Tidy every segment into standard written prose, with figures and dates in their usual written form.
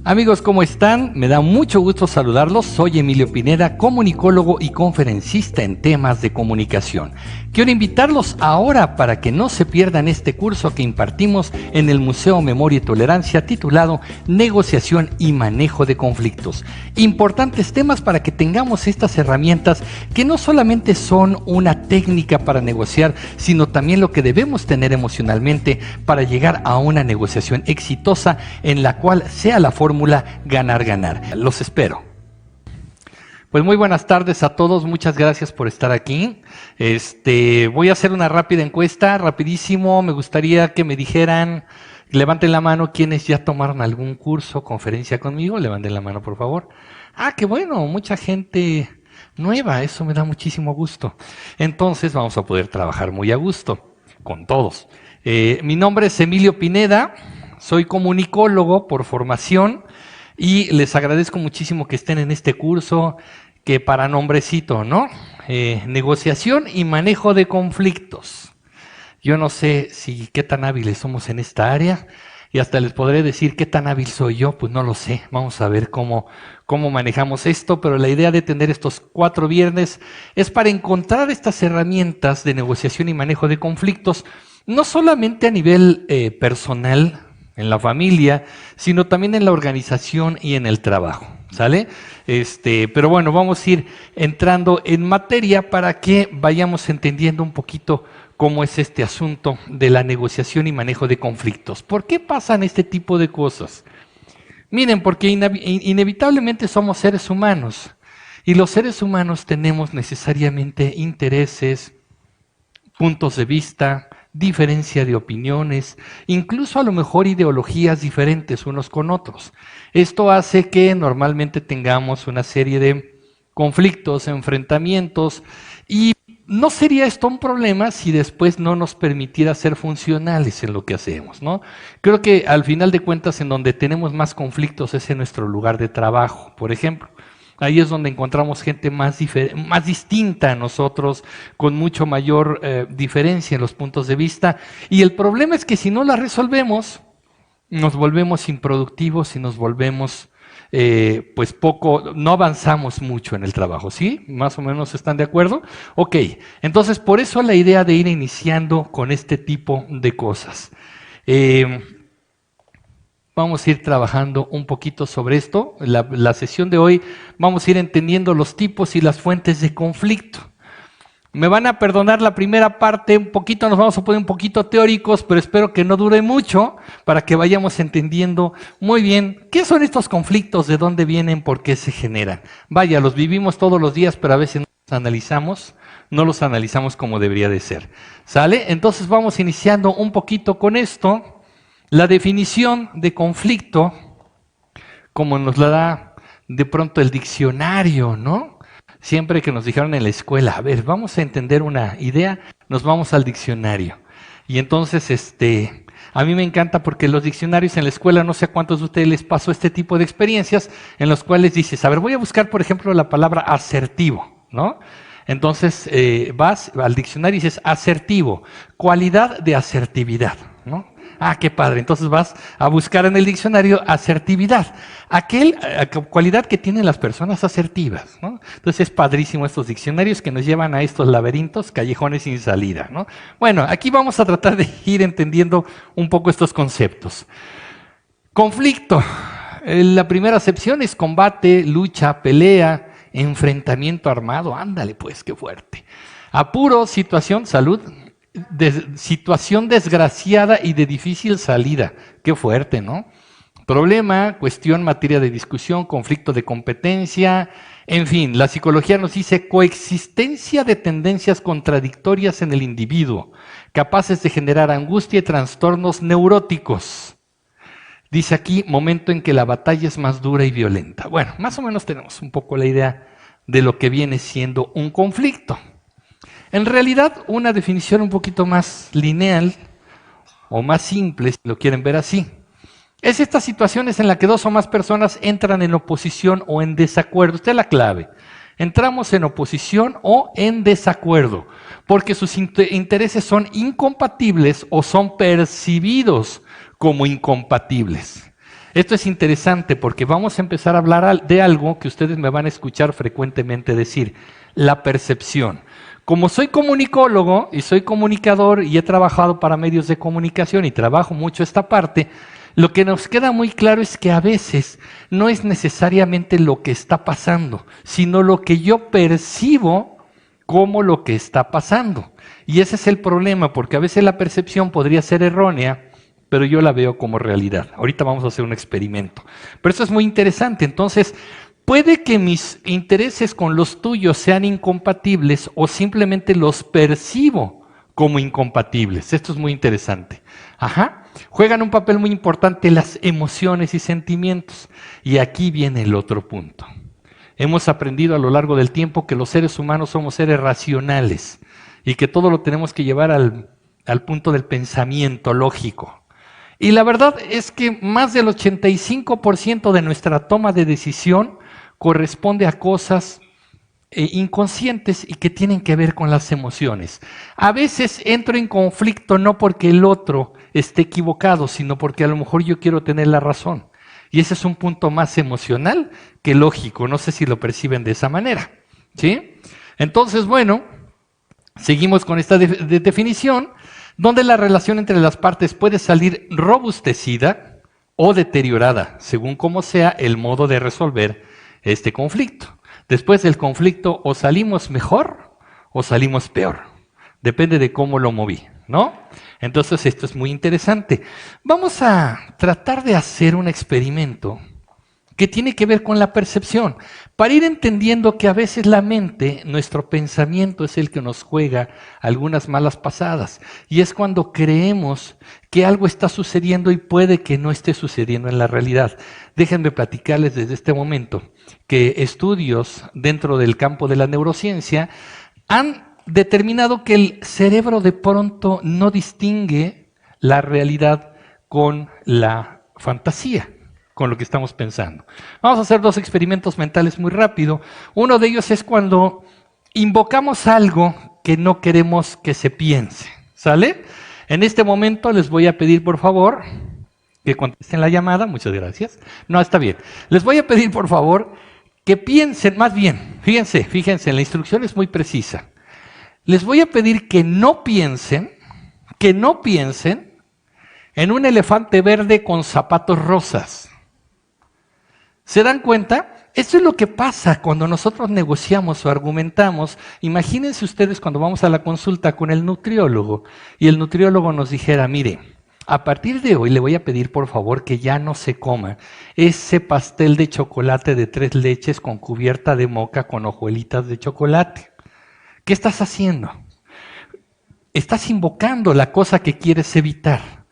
Amigos, ¿cómo están? Me da mucho gusto saludarlos. Soy Emilio Pineda, comunicólogo y conferencista en temas de comunicación. Quiero invitarlos ahora para que no se pierdan este curso que impartimos en el Museo Memoria y Tolerancia titulado Negociación y Manejo de Conflictos. Importantes temas para que tengamos estas herramientas que no solamente son una técnica para negociar, sino también lo que debemos tener emocionalmente para llegar a una negociación exitosa en la cual sea la fórmula ganar-ganar. Los espero. Pues muy buenas tardes a todos, muchas gracias por estar aquí. Voy a hacer una rápida encuesta, rapidísimo. Me gustaría que me dijeran, levanten la mano quienes ya tomaron algún curso, conferencia conmigo, levanten la mano por favor. Ah, qué bueno, mucha gente nueva, eso me da muchísimo gusto. Entonces vamos a poder trabajar muy a gusto con todos. Mi nombre es Emilio Pineda. Soy comunicólogo por formación y les agradezco muchísimo que estén en este curso que para nombrecito, ¿no? Negociación y manejo de conflictos. Yo no sé si qué tan hábiles somos en esta área y hasta les podré decir qué tan hábil soy yo, pues no lo sé. Vamos a ver cómo manejamos esto, pero la idea de tener estos 4 viernes es para encontrar estas herramientas de negociación y manejo de conflictos, no solamente a nivel personal, en la familia, sino también en la organización y en el trabajo, ¿sale? Pero bueno, vamos a ir entrando en materia para que vayamos entendiendo un poquito cómo es este asunto de la negociación y manejo de conflictos. ¿Por qué pasan este tipo de cosas? Miren, porque inevitablemente somos seres humanos y los seres humanos tenemos necesariamente intereses, puntos de vista, diferencia de opiniones, incluso a lo mejor ideologías diferentes unos con otros. Esto hace que normalmente tengamos una serie de conflictos, enfrentamientos, y no sería esto un problema si después no nos permitiera ser funcionales en lo que hacemos, ¿no? Creo que al final de cuentas en donde tenemos más conflictos es en nuestro lugar de trabajo, por ejemplo. Ahí es donde encontramos gente más distinta a nosotros, con mucho mayor diferencia en los puntos de vista. Y el problema es que si no la resolvemos, nos volvemos improductivos y nos volvemos, no avanzamos mucho en el trabajo, ¿sí? ¿Más o menos están de acuerdo? Ok, entonces por eso la idea de ir iniciando con este tipo de cosas. Vamos a ir trabajando un poquito sobre esto. La sesión de hoy vamos a ir entendiendo los tipos y las fuentes de conflicto. Me van a perdonar la primera parte un poquito, nos vamos a poner un poquito teóricos, pero espero que no dure mucho para que vayamos entendiendo muy bien qué son estos conflictos, de dónde vienen, por qué se generan. Vaya, los vivimos todos los días, pero a veces no los analizamos como debería de ser. ¿Sale? Entonces vamos iniciando un poquito con esto. La definición de conflicto, como nos la da de pronto el diccionario, ¿no? Siempre que nos dijeron en la escuela, a ver, vamos a entender una idea, nos vamos al diccionario. Y entonces, a mí me encanta porque los diccionarios en la escuela, no sé a cuántos de ustedes les pasó este tipo de experiencias, en los cuales dices, a ver, voy a buscar, por ejemplo, la palabra asertivo, ¿no? Entonces, vas al diccionario y dices asertivo, cualidad de asertividad, ¿no? Ah, qué padre. Entonces vas a buscar en el diccionario asertividad, cualidad que tienen las personas asertivas, ¿no? Entonces es padrísimo estos diccionarios que nos llevan a estos laberintos, callejones sin salida, ¿no? Bueno, aquí vamos a tratar de ir entendiendo un poco estos conceptos. Conflicto. La primera acepción es combate, lucha, pelea, enfrentamiento armado. Ándale pues, qué fuerte. Apuro, situación, salud. Situación desgraciada y de difícil salida. Qué fuerte, ¿no? Problema, cuestión, materia de discusión, conflicto de competencia, en fin, la psicología nos dice coexistencia de tendencias contradictorias en el individuo, capaces de generar angustia y trastornos neuróticos. Dice aquí, momento en que la batalla es más dura y violenta. Bueno, más o menos tenemos un poco la idea de lo que viene siendo un conflicto. En realidad, una definición un poquito más lineal o más simple, si lo quieren ver así, es estas situaciones en las que 2 o más personas entran en oposición o en desacuerdo. Esta es la clave. Entramos en oposición o en desacuerdo, porque sus intereses son incompatibles o son percibidos como incompatibles. Esto es interesante porque vamos a empezar a hablar de algo que ustedes me van a escuchar frecuentemente decir, la percepción. Como soy comunicólogo y soy comunicador y he trabajado para medios de comunicación y trabajo mucho esta parte, lo que nos queda muy claro es que a veces no es necesariamente lo que está pasando, sino lo que yo percibo como lo que está pasando. Y ese es el problema, porque a veces la percepción podría ser errónea, pero yo la veo como realidad. Ahorita vamos a hacer un experimento. Pero eso es muy interesante. Entonces, puede que mis intereses con los tuyos sean incompatibles o simplemente los percibo como incompatibles. Esto es muy interesante. Ajá. Juegan un papel muy importante las emociones y sentimientos. Y aquí viene el otro punto. Hemos aprendido a lo largo del tiempo que los seres humanos somos seres racionales y que todo lo tenemos que llevar al punto del pensamiento lógico. Y la verdad es que más del 85% de nuestra toma de decisión corresponde a cosas inconscientes y que tienen que ver con las emociones. A veces entro en conflicto no porque el otro esté equivocado, sino porque a lo mejor yo quiero tener la razón. Y ese es un punto más emocional que lógico. No sé si lo perciben de esa manera. ¿Sí? Entonces, bueno, seguimos con esta definición, donde la relación entre las partes puede salir robustecida o deteriorada, según cómo sea el modo de resolver este conflicto. Después del conflicto o salimos mejor o salimos peor. Depende de cómo lo moví, ¿no? Entonces esto es muy interesante. Vamos a tratar de hacer un experimento que tiene que ver con la percepción, para ir entendiendo que a veces la mente, nuestro pensamiento es el que nos juega algunas malas pasadas. Y es cuando creemos que algo está sucediendo y puede que no esté sucediendo en la realidad. Déjenme platicarles desde este momento que estudios dentro del campo de la neurociencia han determinado que el cerebro de pronto no distingue la realidad con la fantasía, con lo que estamos pensando. Vamos a hacer dos experimentos mentales muy rápido. Uno de ellos es cuando invocamos algo que no queremos que se piense. ¿Sale? En este momento les voy a pedir, por favor, que contesten la llamada. Muchas gracias. No, está bien. Les voy a pedir, por favor, que piensen, más bien, fíjense, la instrucción es muy precisa. Les voy a pedir que no piensen en un elefante verde con zapatos rosas. ¿Se dan cuenta? Esto es lo que pasa cuando nosotros negociamos o argumentamos. Imagínense ustedes cuando vamos a la consulta con el nutriólogo y el nutriólogo nos dijera, mire, a partir de hoy le voy a pedir por favor que ya no se coma ese pastel de chocolate de 3 leches con cubierta de moca con hojuelitas de chocolate. ¿Qué estás haciendo? Estás invocando la cosa que quieres evitar.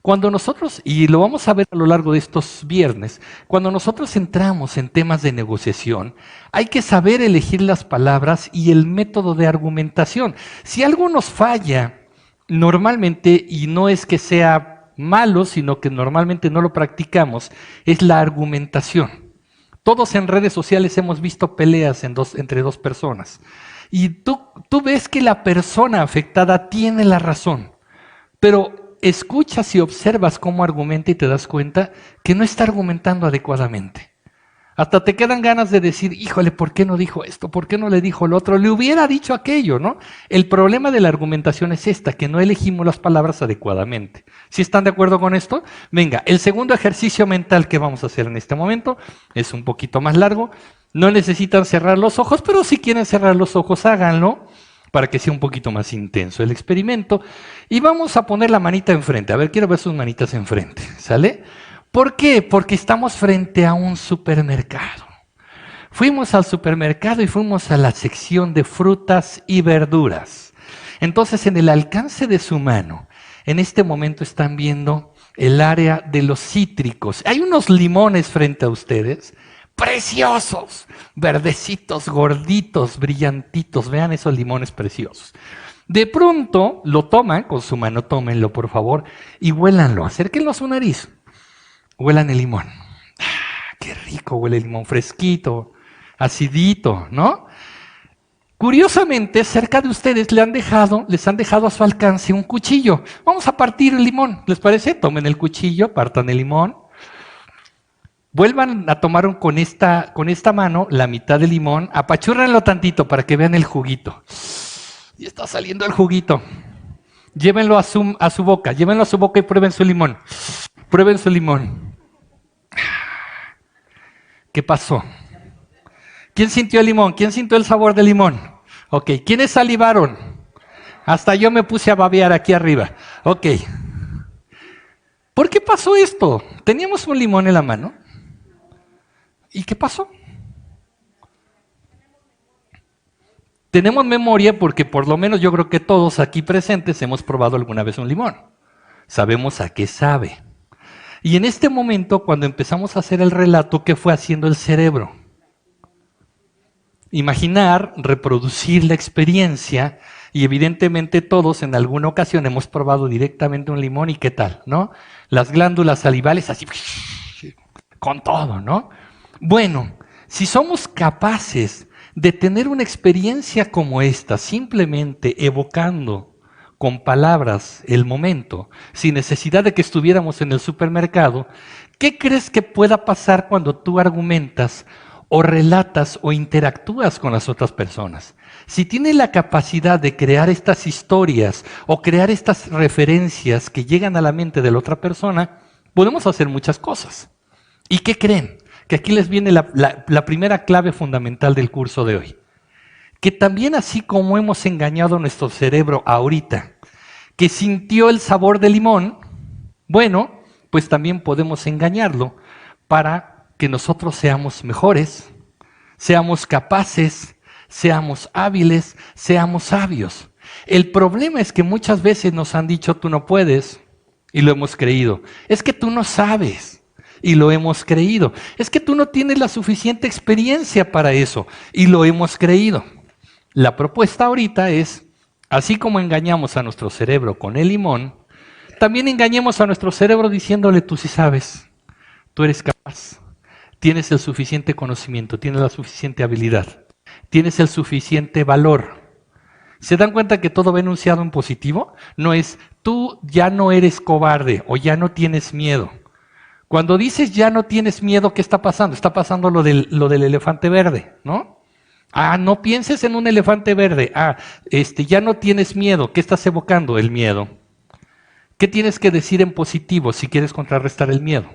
Cuando nosotros, y lo vamos a ver a lo largo de estos viernes, cuando nosotros entramos en temas de negociación, hay que saber elegir las palabras y el método de argumentación. Si algo nos falla, normalmente, y no es que sea malo, sino que normalmente no lo practicamos, es la argumentación. Todos en redes sociales hemos visto peleas entre dos personas. Y tú ves que la persona afectada tiene la razón, pero escuchas y observas cómo argumenta y te das cuenta que no está argumentando adecuadamente. Hasta te quedan ganas de decir, híjole, ¿por qué no dijo esto? ¿Por qué no le dijo lo otro? Le hubiera dicho aquello, ¿no? El problema de la argumentación es esta, que no elegimos las palabras adecuadamente. ¿Sí están de acuerdo con esto? Venga, el segundo ejercicio mental que vamos a hacer en este momento es un poquito más largo. No necesitan cerrar los ojos, pero si quieren cerrar los ojos, háganlo para que sea un poquito más intenso el experimento. Y vamos a poner la manita enfrente. A ver, quiero ver sus manitas enfrente, ¿sale? ¿Por qué? Porque estamos frente a un supermercado. Fuimos al supermercado y fuimos a la sección de frutas y verduras. Entonces, en el alcance de su mano, en este momento están viendo el área de los cítricos. Hay unos limones frente a ustedes, preciosos, verdecitos, gorditos, brillantitos. Vean esos limones preciosos. De pronto lo toman con su mano, tómenlo por favor, y huélanlo, acérquenlo a su nariz. Huelan el limón. ¡Ah, qué rico huele el limón! Fresquito, acidito, ¿no? Curiosamente, cerca de ustedes les han dejado a su alcance un cuchillo. Vamos a partir el limón, ¿les parece? Tomen el cuchillo, partan el limón. Vuelvan a tomar con esta mano la mitad del limón, apachúrrenlo tantito para que vean el juguito. Y está saliendo el juguito. Llévenlo a su boca, llévenlo a su boca y prueben su limón. Prueben su limón. ¿Qué pasó? ¿Quién sintió el limón? ¿Quién sintió el sabor del limón? Ok, ¿quiénes salivaron? Hasta yo me puse a babear aquí arriba. Ok. ¿Por qué pasó esto? Teníamos un limón en la mano. ¿Y qué pasó? Tenemos memoria porque por lo menos yo creo que todos aquí presentes hemos probado alguna vez un limón. Sabemos a qué sabe. Y en este momento, cuando empezamos a hacer el relato, ¿qué fue haciendo el cerebro? Imaginar, reproducir la experiencia, y evidentemente todos en alguna ocasión hemos probado directamente un limón y qué tal, ¿no? Las glándulas salivales así, con todo, ¿no? Bueno, si somos capaces de tener una experiencia como esta, simplemente evocando con palabras el momento, sin necesidad de que estuviéramos en el supermercado, ¿qué crees que pueda pasar cuando tú argumentas o relatas o interactúas con las otras personas? Si tienes la capacidad de crear estas historias o crear estas referencias que llegan a la mente de la otra persona, podemos hacer muchas cosas. ¿Y qué creen? Que aquí les viene la primera clave fundamental del curso de hoy. Que también así como hemos engañado a nuestro cerebro ahorita, que sintió el sabor del limón, bueno, pues también podemos engañarlo para que nosotros seamos mejores, seamos capaces, seamos hábiles, seamos sabios. El problema es que muchas veces nos han dicho tú no puedes y lo hemos creído. Es que tú no sabes y lo hemos creído. Es que tú no tienes la suficiente experiencia para eso y lo hemos creído. La propuesta ahorita es, así como engañamos a nuestro cerebro con el limón, también engañemos a nuestro cerebro diciéndole tú sí sabes, tú eres capaz, tienes el suficiente conocimiento, tienes la suficiente habilidad, tienes el suficiente valor. ¿Se dan cuenta que todo va enunciado en positivo? No es tú ya no eres cobarde o ya no tienes miedo. Cuando dices ya no tienes miedo, ¿qué está pasando? Está pasando lo del elefante verde, ¿no? Ah, no pienses en un elefante verde. Ah, ya no tienes miedo. ¿Qué estás evocando? El miedo. ¿Qué tienes que decir en positivo si quieres contrarrestar el miedo?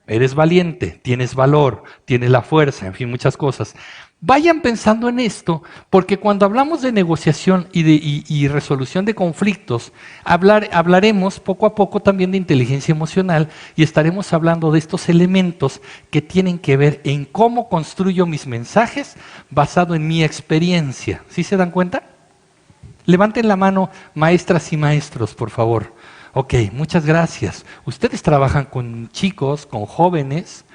Eres valiente, tienes valor, tienes la fuerza, en fin, muchas cosas. Vayan pensando en esto, porque cuando hablamos de negociación y resolución de conflictos, hablaremos poco a poco también de inteligencia emocional y estaremos hablando de estos elementos que tienen que ver en cómo construyo mis mensajes basado en mi experiencia. ¿Sí se dan cuenta? Levanten la mano, maestras y maestros, por favor. Ok, muchas gracias. Ustedes trabajan con chicos, con jóvenes.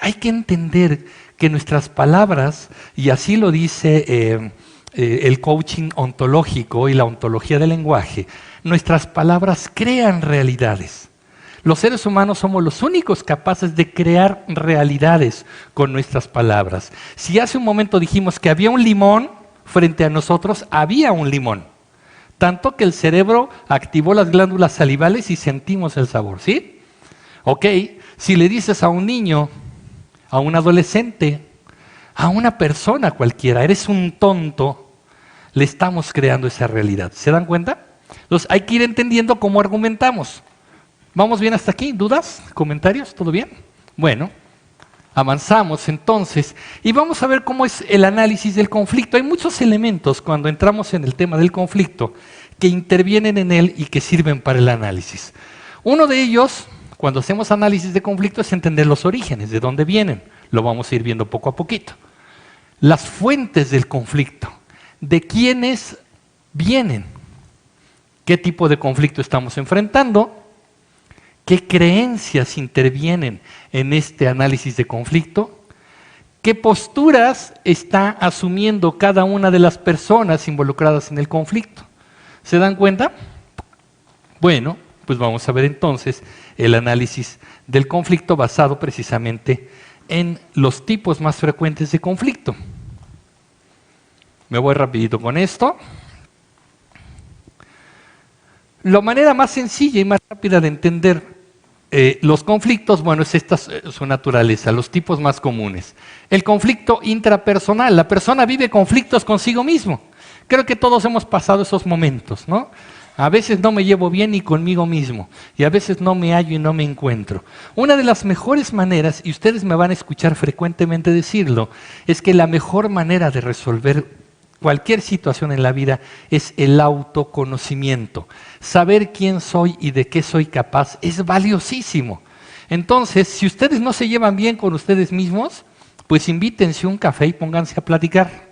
Hay que entender que nuestras palabras, y así lo dice el coaching ontológico y la ontología del lenguaje, nuestras palabras crean realidades. Los seres humanos somos los únicos capaces de crear realidades con nuestras palabras. Si hace un momento dijimos que había un limón frente a nosotros, había un limón. Tanto que el cerebro activó las glándulas salivales y sentimos el sabor, ¿sí? Ok, si le dices a un niño, a un adolescente, a una persona cualquiera, eres un tonto, le estamos creando esa realidad. ¿Se dan cuenta? Entonces hay que ir entendiendo cómo argumentamos. ¿Vamos bien hasta aquí? ¿Dudas? ¿Comentarios? ¿Todo bien? Bueno, avanzamos entonces y vamos a ver cómo es el análisis del conflicto. Hay muchos elementos cuando entramos en el tema del conflicto que intervienen en él y que sirven para el análisis. Uno de ellos, cuando hacemos análisis de conflicto, es entender los orígenes, de dónde vienen. Lo vamos a ir viendo poco a poquito. Las fuentes del conflicto, de quiénes vienen, qué tipo de conflicto estamos enfrentando, qué creencias intervienen en este análisis de conflicto, qué posturas está asumiendo cada una de las personas involucradas en el conflicto. ¿Se dan cuenta? Bueno, pues vamos a ver entonces el análisis del conflicto basado precisamente en los tipos más frecuentes de conflicto. Me voy rapidito con esto. La manera más sencilla y más rápida de entender Los conflictos, bueno, es esta su naturaleza, los tipos más comunes. El conflicto intrapersonal, la persona vive conflictos consigo mismo. Creo que todos hemos pasado esos momentos, ¿no? A veces no me llevo bien ni conmigo mismo, y a veces no me hallo y no me encuentro. Una de las mejores maneras, y ustedes me van a escuchar frecuentemente decirlo, es que la mejor manera de resolver cualquier situación en la vida es el autoconocimiento. Saber quién soy y de qué soy capaz es valiosísimo. Entonces, si ustedes no se llevan bien con ustedes mismos, pues invítense un café y pónganse a platicar.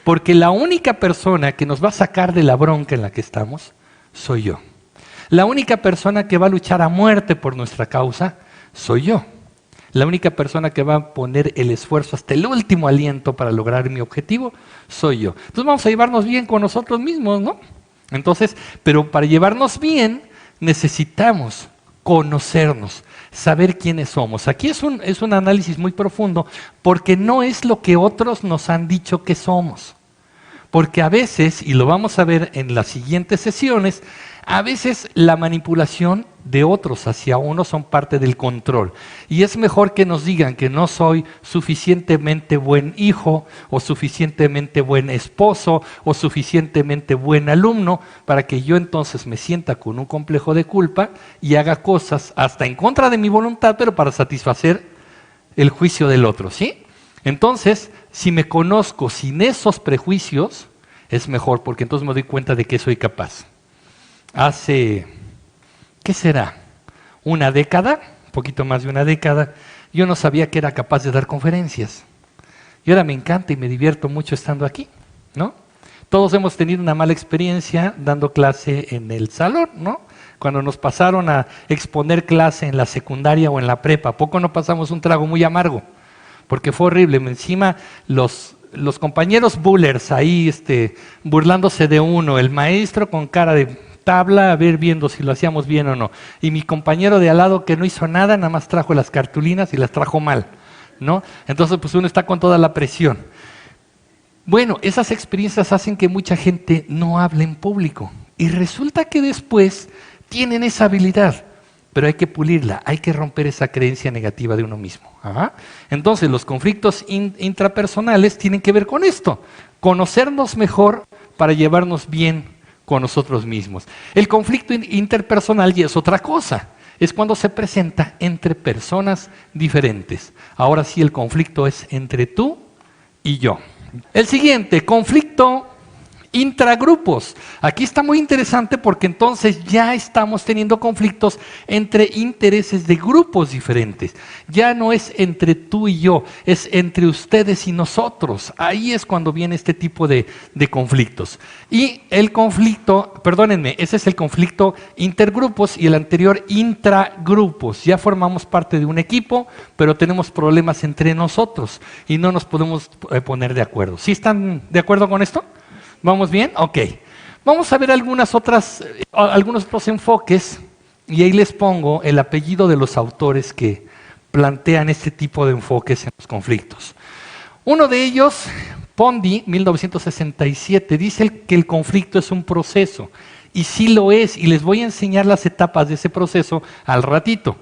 Porque la única persona que nos va a sacar de la bronca en la que estamos, soy yo. La única persona que va a luchar a muerte por nuestra causa, soy yo. La única persona que va a poner el esfuerzo hasta el último aliento para lograr mi objetivo, soy yo. Entonces vamos a llevarnos bien con nosotros mismos, ¿no? Entonces, pero para llevarnos bien, necesitamos conocernos, saber quiénes somos. Aquí es un análisis muy profundo, porque no es lo que otros nos han dicho que somos. Porque a veces, y lo vamos a ver en las siguientes sesiones, a veces la manipulación de otros hacia uno son parte del control. Y es mejor que nos digan que no soy suficientemente buen hijo, o suficientemente buen esposo, o suficientemente buen alumno, para que yo entonces me sienta con un complejo de culpa y haga cosas hasta en contra de mi voluntad, pero para satisfacer el juicio del otro, ¿sí? Entonces, si me conozco sin esos prejuicios, es mejor, porque entonces me doy cuenta de que soy capaz. Hace, ¿qué será? Una década, un poquito más de una década, yo no sabía que era capaz de dar conferencias. Y ahora me encanta y me divierto mucho estando aquí, ¿no? Todos hemos tenido una mala experiencia dando clase en el salón, ¿no? Cuando nos pasaron a exponer clase en la secundaria o en la prepa, ¿a poco no pasamos un trago muy amargo? Porque fue horrible. Encima los compañeros bullers ahí burlándose de uno, el maestro con cara de tabla a ver viendo si lo hacíamos bien o no. Y mi compañero de al lado que no hizo nada, nada más trajo las cartulinas y las trajo mal, ¿no? Entonces pues uno está con toda la presión. Bueno, esas experiencias hacen que mucha gente no hable en público. Y resulta que después tienen esa habilidad. Pero hay que pulirla, hay que romper esa creencia negativa de uno mismo. Ajá. Entonces, los conflictos intrapersonales tienen que ver con esto, conocernos mejor para llevarnos bien con nosotros mismos. El conflicto interpersonal ya es otra cosa, es cuando se presenta entre personas diferentes. Ahora sí, el conflicto es entre tú y yo. El siguiente, conflicto intragrupos. Aquí está muy interesante porque entonces ya estamos teniendo conflictos entre intereses de grupos diferentes. Ya no es entre tú y yo, es entre ustedes y nosotros. Ahí es cuando viene este tipo de conflictos. Y el conflicto, perdónenme, ese es el conflicto intergrupos y el anterior intragrupos. Ya formamos parte de un equipo, pero tenemos problemas entre nosotros y no nos podemos poner de acuerdo. ¿Sí están de acuerdo con esto? ¿Vamos bien? Ok. Vamos a ver algunos otros enfoques y ahí les pongo el apellido de los autores que plantean este tipo de enfoques en los conflictos. Uno de ellos, Pondé, 1967, dice que el conflicto es un proceso y sí lo es y les voy a enseñar las etapas de ese proceso al ratito.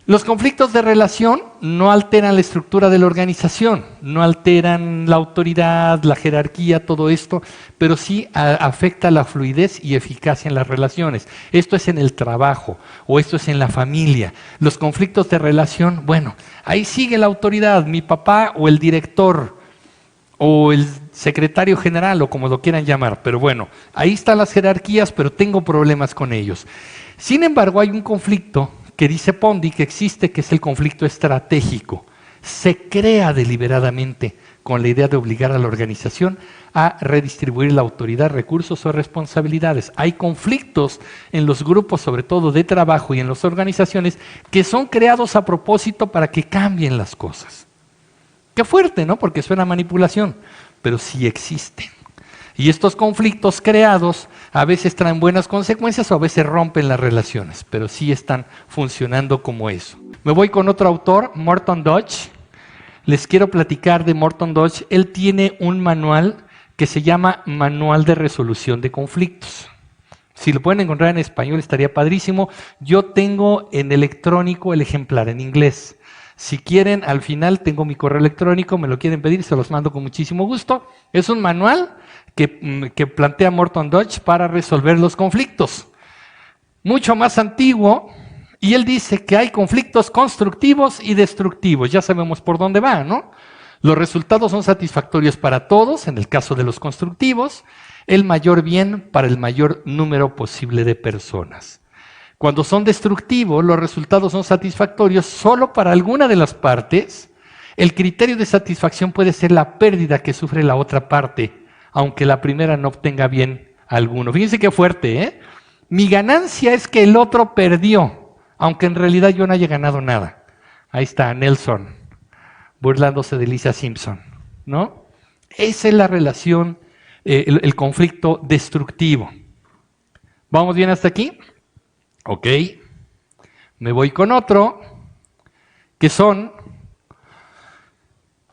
Los conflictos de relación no alteran la estructura de la organización, no alteran la autoridad, la jerarquía, todo esto, pero sí afecta la fluidez y eficacia en las relaciones. Esto es en el trabajo o esto es en la familia. Los conflictos de relación, bueno, ahí sigue la autoridad, mi papá o el director o el secretario general o como lo quieran llamar, pero bueno, ahí están las jerarquías, pero tengo problemas con ellos. Sin embargo, hay un conflicto que dice Pondé que existe, que es el conflicto estratégico. Se crea deliberadamente con la idea de obligar a la organización a redistribuir la autoridad, recursos o responsabilidades. Hay conflictos en los grupos, sobre todo de trabajo y en las organizaciones, que son creados a propósito para que cambien las cosas. Qué fuerte, ¿no? Porque suena a manipulación, pero sí existen. Y estos conflictos creados a veces traen buenas consecuencias o a veces rompen las relaciones, pero sí están funcionando como eso. Me voy con otro autor, Morton Dodge. Les quiero platicar de Morton Dodge. Él tiene un manual que se llama Manual de Resolución de Conflictos. Si lo pueden encontrar en español estaría padrísimo. Yo tengo en electrónico el ejemplar en inglés. Si quieren, al final tengo mi correo electrónico, me lo quieren pedir, se los mando con muchísimo gusto. Es un manual que plantea Morton Dodge para resolver los conflictos. Mucho más antiguo, y él dice que hay conflictos constructivos y destructivos. Ya sabemos por dónde va, ¿no? Los resultados son satisfactorios para todos, en el caso de los constructivos, el mayor bien para el mayor número posible de personas. Cuando son destructivos, los resultados son satisfactorios solo para alguna de las partes. El criterio de satisfacción puede ser la pérdida que sufre la otra parte, aunque la primera no obtenga bien alguno. Fíjense qué fuerte, ¿eh? Mi ganancia es que el otro perdió, aunque en realidad yo no haya ganado nada. Ahí está Nelson, burlándose de Lisa Simpson, ¿no? Esa es la relación, el conflicto destructivo. ¿Vamos bien hasta aquí? Ok. Me voy con otro, que son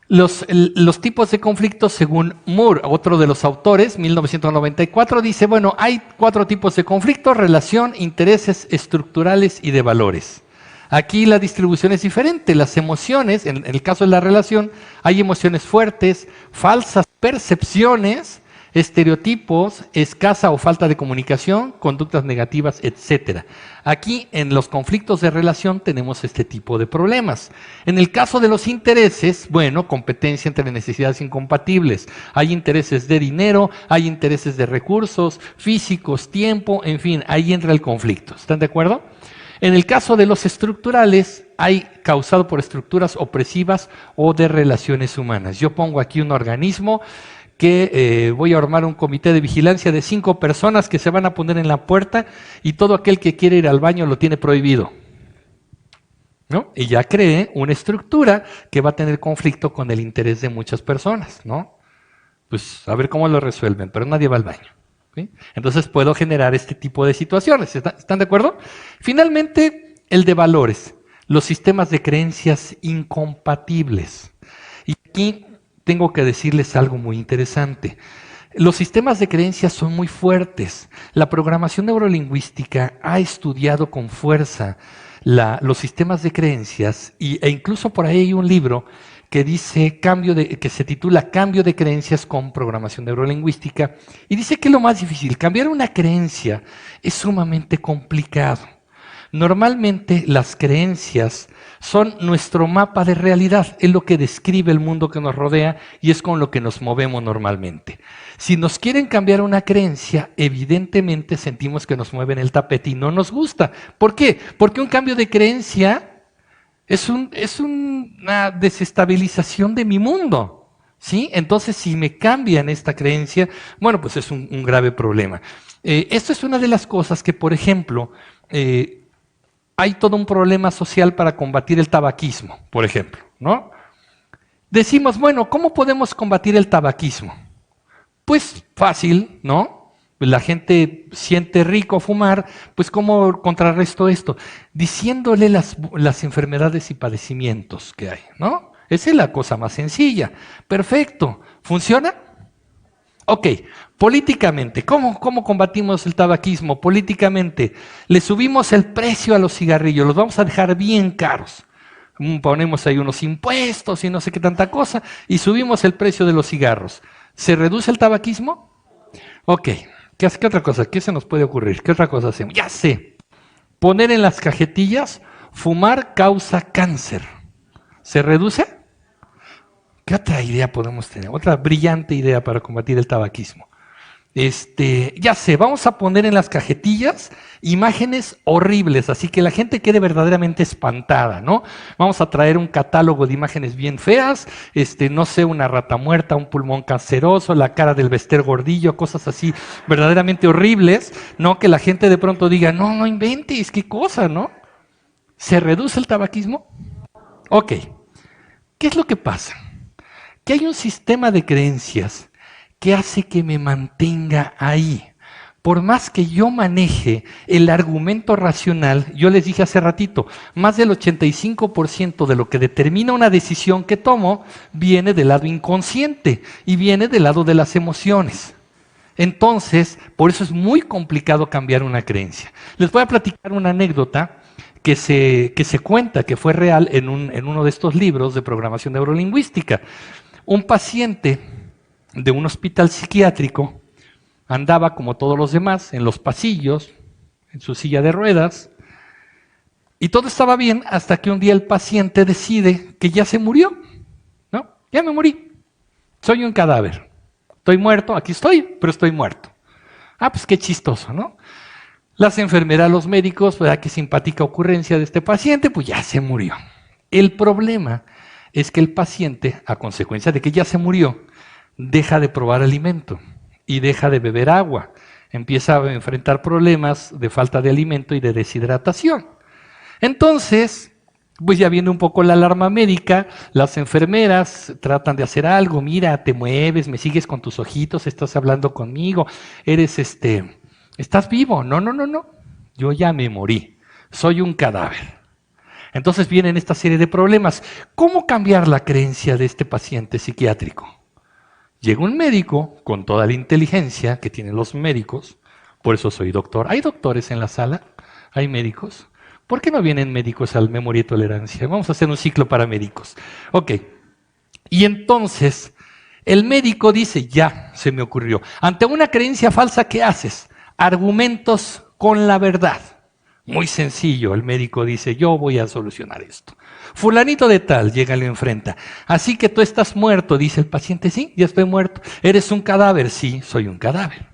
los tipos de conflictos según Moore, otro de los autores, 1994, dice, bueno, hay 4 tipos de conflictos: relación, intereses, estructurales y de valores. Aquí la distribución es diferente. Las emociones, en el caso de la relación, hay emociones fuertes, falsas percepciones, estereotipos, escasa o falta de comunicación, conductas negativas, etc. Aquí en los conflictos de relación tenemos este tipo de problemas. En el caso de los intereses, bueno, competencia entre necesidades incompatibles. Hay intereses de dinero, hay intereses de recursos, físicos, tiempo, en fin, ahí entra el conflicto. ¿Están de acuerdo? En el caso de los estructurales, hay causado por estructuras opresivas o de relaciones humanas. Yo pongo aquí un organismo que voy a armar un comité de vigilancia de 5 personas que se van a poner en la puerta y todo aquel que quiere ir al baño lo tiene prohibido, ¿no? Y ya cree una estructura que va a tener conflicto con el interés de muchas personas, ¿no? Pues a ver cómo lo resuelven, pero nadie va al baño, ¿sí? Entonces puedo generar este tipo de situaciones. ¿Están de acuerdo? Finalmente, el de valores, los sistemas de creencias incompatibles. Y aquí tengo que decirles algo muy interesante. Los sistemas de creencias son muy fuertes. La programación neurolingüística ha estudiado con fuerza los sistemas de creencias e incluso por ahí hay un libro que dice que se titula Cambio de creencias con programación neurolingüística y dice que lo más difícil, cambiar una creencia, es sumamente complicado. Normalmente las creencias son nuestro mapa de realidad, es lo que describe el mundo que nos rodea y es con lo que nos movemos normalmente. Si nos quieren cambiar una creencia, evidentemente sentimos que nos mueven el tapete y no nos gusta. ¿Por qué? Porque un cambio de creencia es una desestabilización de mi mundo, ¿sí? Entonces, si me cambian esta creencia, bueno, pues es un grave problema. Esto es una de las cosas que, por ejemplo, hay todo un problema social para combatir el tabaquismo, por ejemplo, ¿no? Decimos, bueno, ¿cómo podemos combatir el tabaquismo? Pues fácil, ¿no? La gente siente rico fumar, pues ¿cómo contrarresto esto? Diciéndole las enfermedades y padecimientos que hay, ¿no? Esa es la cosa más sencilla. Perfecto. ¿Funciona? Ok, políticamente, ¿cómo combatimos el tabaquismo? Políticamente, le subimos el precio a los cigarrillos, los vamos a dejar bien caros. Ponemos ahí unos impuestos y no sé qué tanta cosa, y subimos el precio de los cigarros. ¿Se reduce el tabaquismo? Ok, ¿qué otra cosa? ¿Qué se nos puede ocurrir? ¿Qué otra cosa hacemos? Ya sé, poner en las cajetillas, fumar causa cáncer. ¿Se reduce? ¿Qué otra idea podemos tener? Otra brillante idea para combatir el tabaquismo. Ya sé, vamos a poner en las cajetillas imágenes horribles, así que la gente quede verdaderamente espantada, ¿no? Vamos a traer un catálogo de imágenes bien feas, no sé, una rata muerta, un pulmón canceroso, la cara del Bester Gordillo, cosas así verdaderamente horribles, ¿no? Que la gente de pronto diga, no inventes, qué cosa, ¿no? ¿Se reduce el tabaquismo? Ok, ¿qué es lo que pasa? Que hay un sistema de creencias que hace que me mantenga ahí. Por más que yo maneje el argumento racional, yo les dije hace ratito, más del 85% de lo que determina una decisión que tomo viene del lado inconsciente y viene del lado de las emociones. Entonces, por eso es muy complicado cambiar una creencia. Les voy a platicar una anécdota que se cuenta, que fue real en uno de estos libros de programación neurolingüística. Un paciente de un hospital psiquiátrico andaba como todos los demás en los pasillos, en su silla de ruedas, y todo estaba bien hasta que un día el paciente decide que ya se murió, ¿no? Ya me morí, soy un cadáver, estoy muerto, aquí estoy, pero estoy muerto. Ah, pues qué chistoso, ¿no? Las enfermeras, los médicos, ¿verdad? Qué simpática ocurrencia de este paciente, pues ya se murió. El problema es que el paciente, a consecuencia de que ya se murió, deja de probar alimento y deja de beber agua. Empieza a enfrentar problemas de falta de alimento y de deshidratación. Entonces, pues ya viene un poco la alarma médica, las enfermeras tratan de hacer algo, mira, te mueves, me sigues con tus ojitos, estás hablando conmigo, estás vivo. No, no, no, no, yo ya me morí, soy un cadáver. Entonces vienen esta serie de problemas. ¿Cómo cambiar la creencia de este paciente psiquiátrico? Llega un médico con toda la inteligencia que tienen los médicos, por eso soy doctor. ¿Hay doctores en la sala? ¿Hay médicos? ¿Por qué no vienen médicos al Memoria y Tolerancia? Vamos a hacer un ciclo para médicos. Ok. Y entonces, el médico dice, ya, se me ocurrió. Ante una creencia falsa, ¿qué haces? Argumentos con la verdad. Muy sencillo, el médico dice, yo voy a solucionar esto. Fulanito de tal llega y lo enfrenta. Así que tú estás muerto, dice el paciente, sí, ya estoy muerto. ¿Eres un cadáver? Sí, soy un cadáver.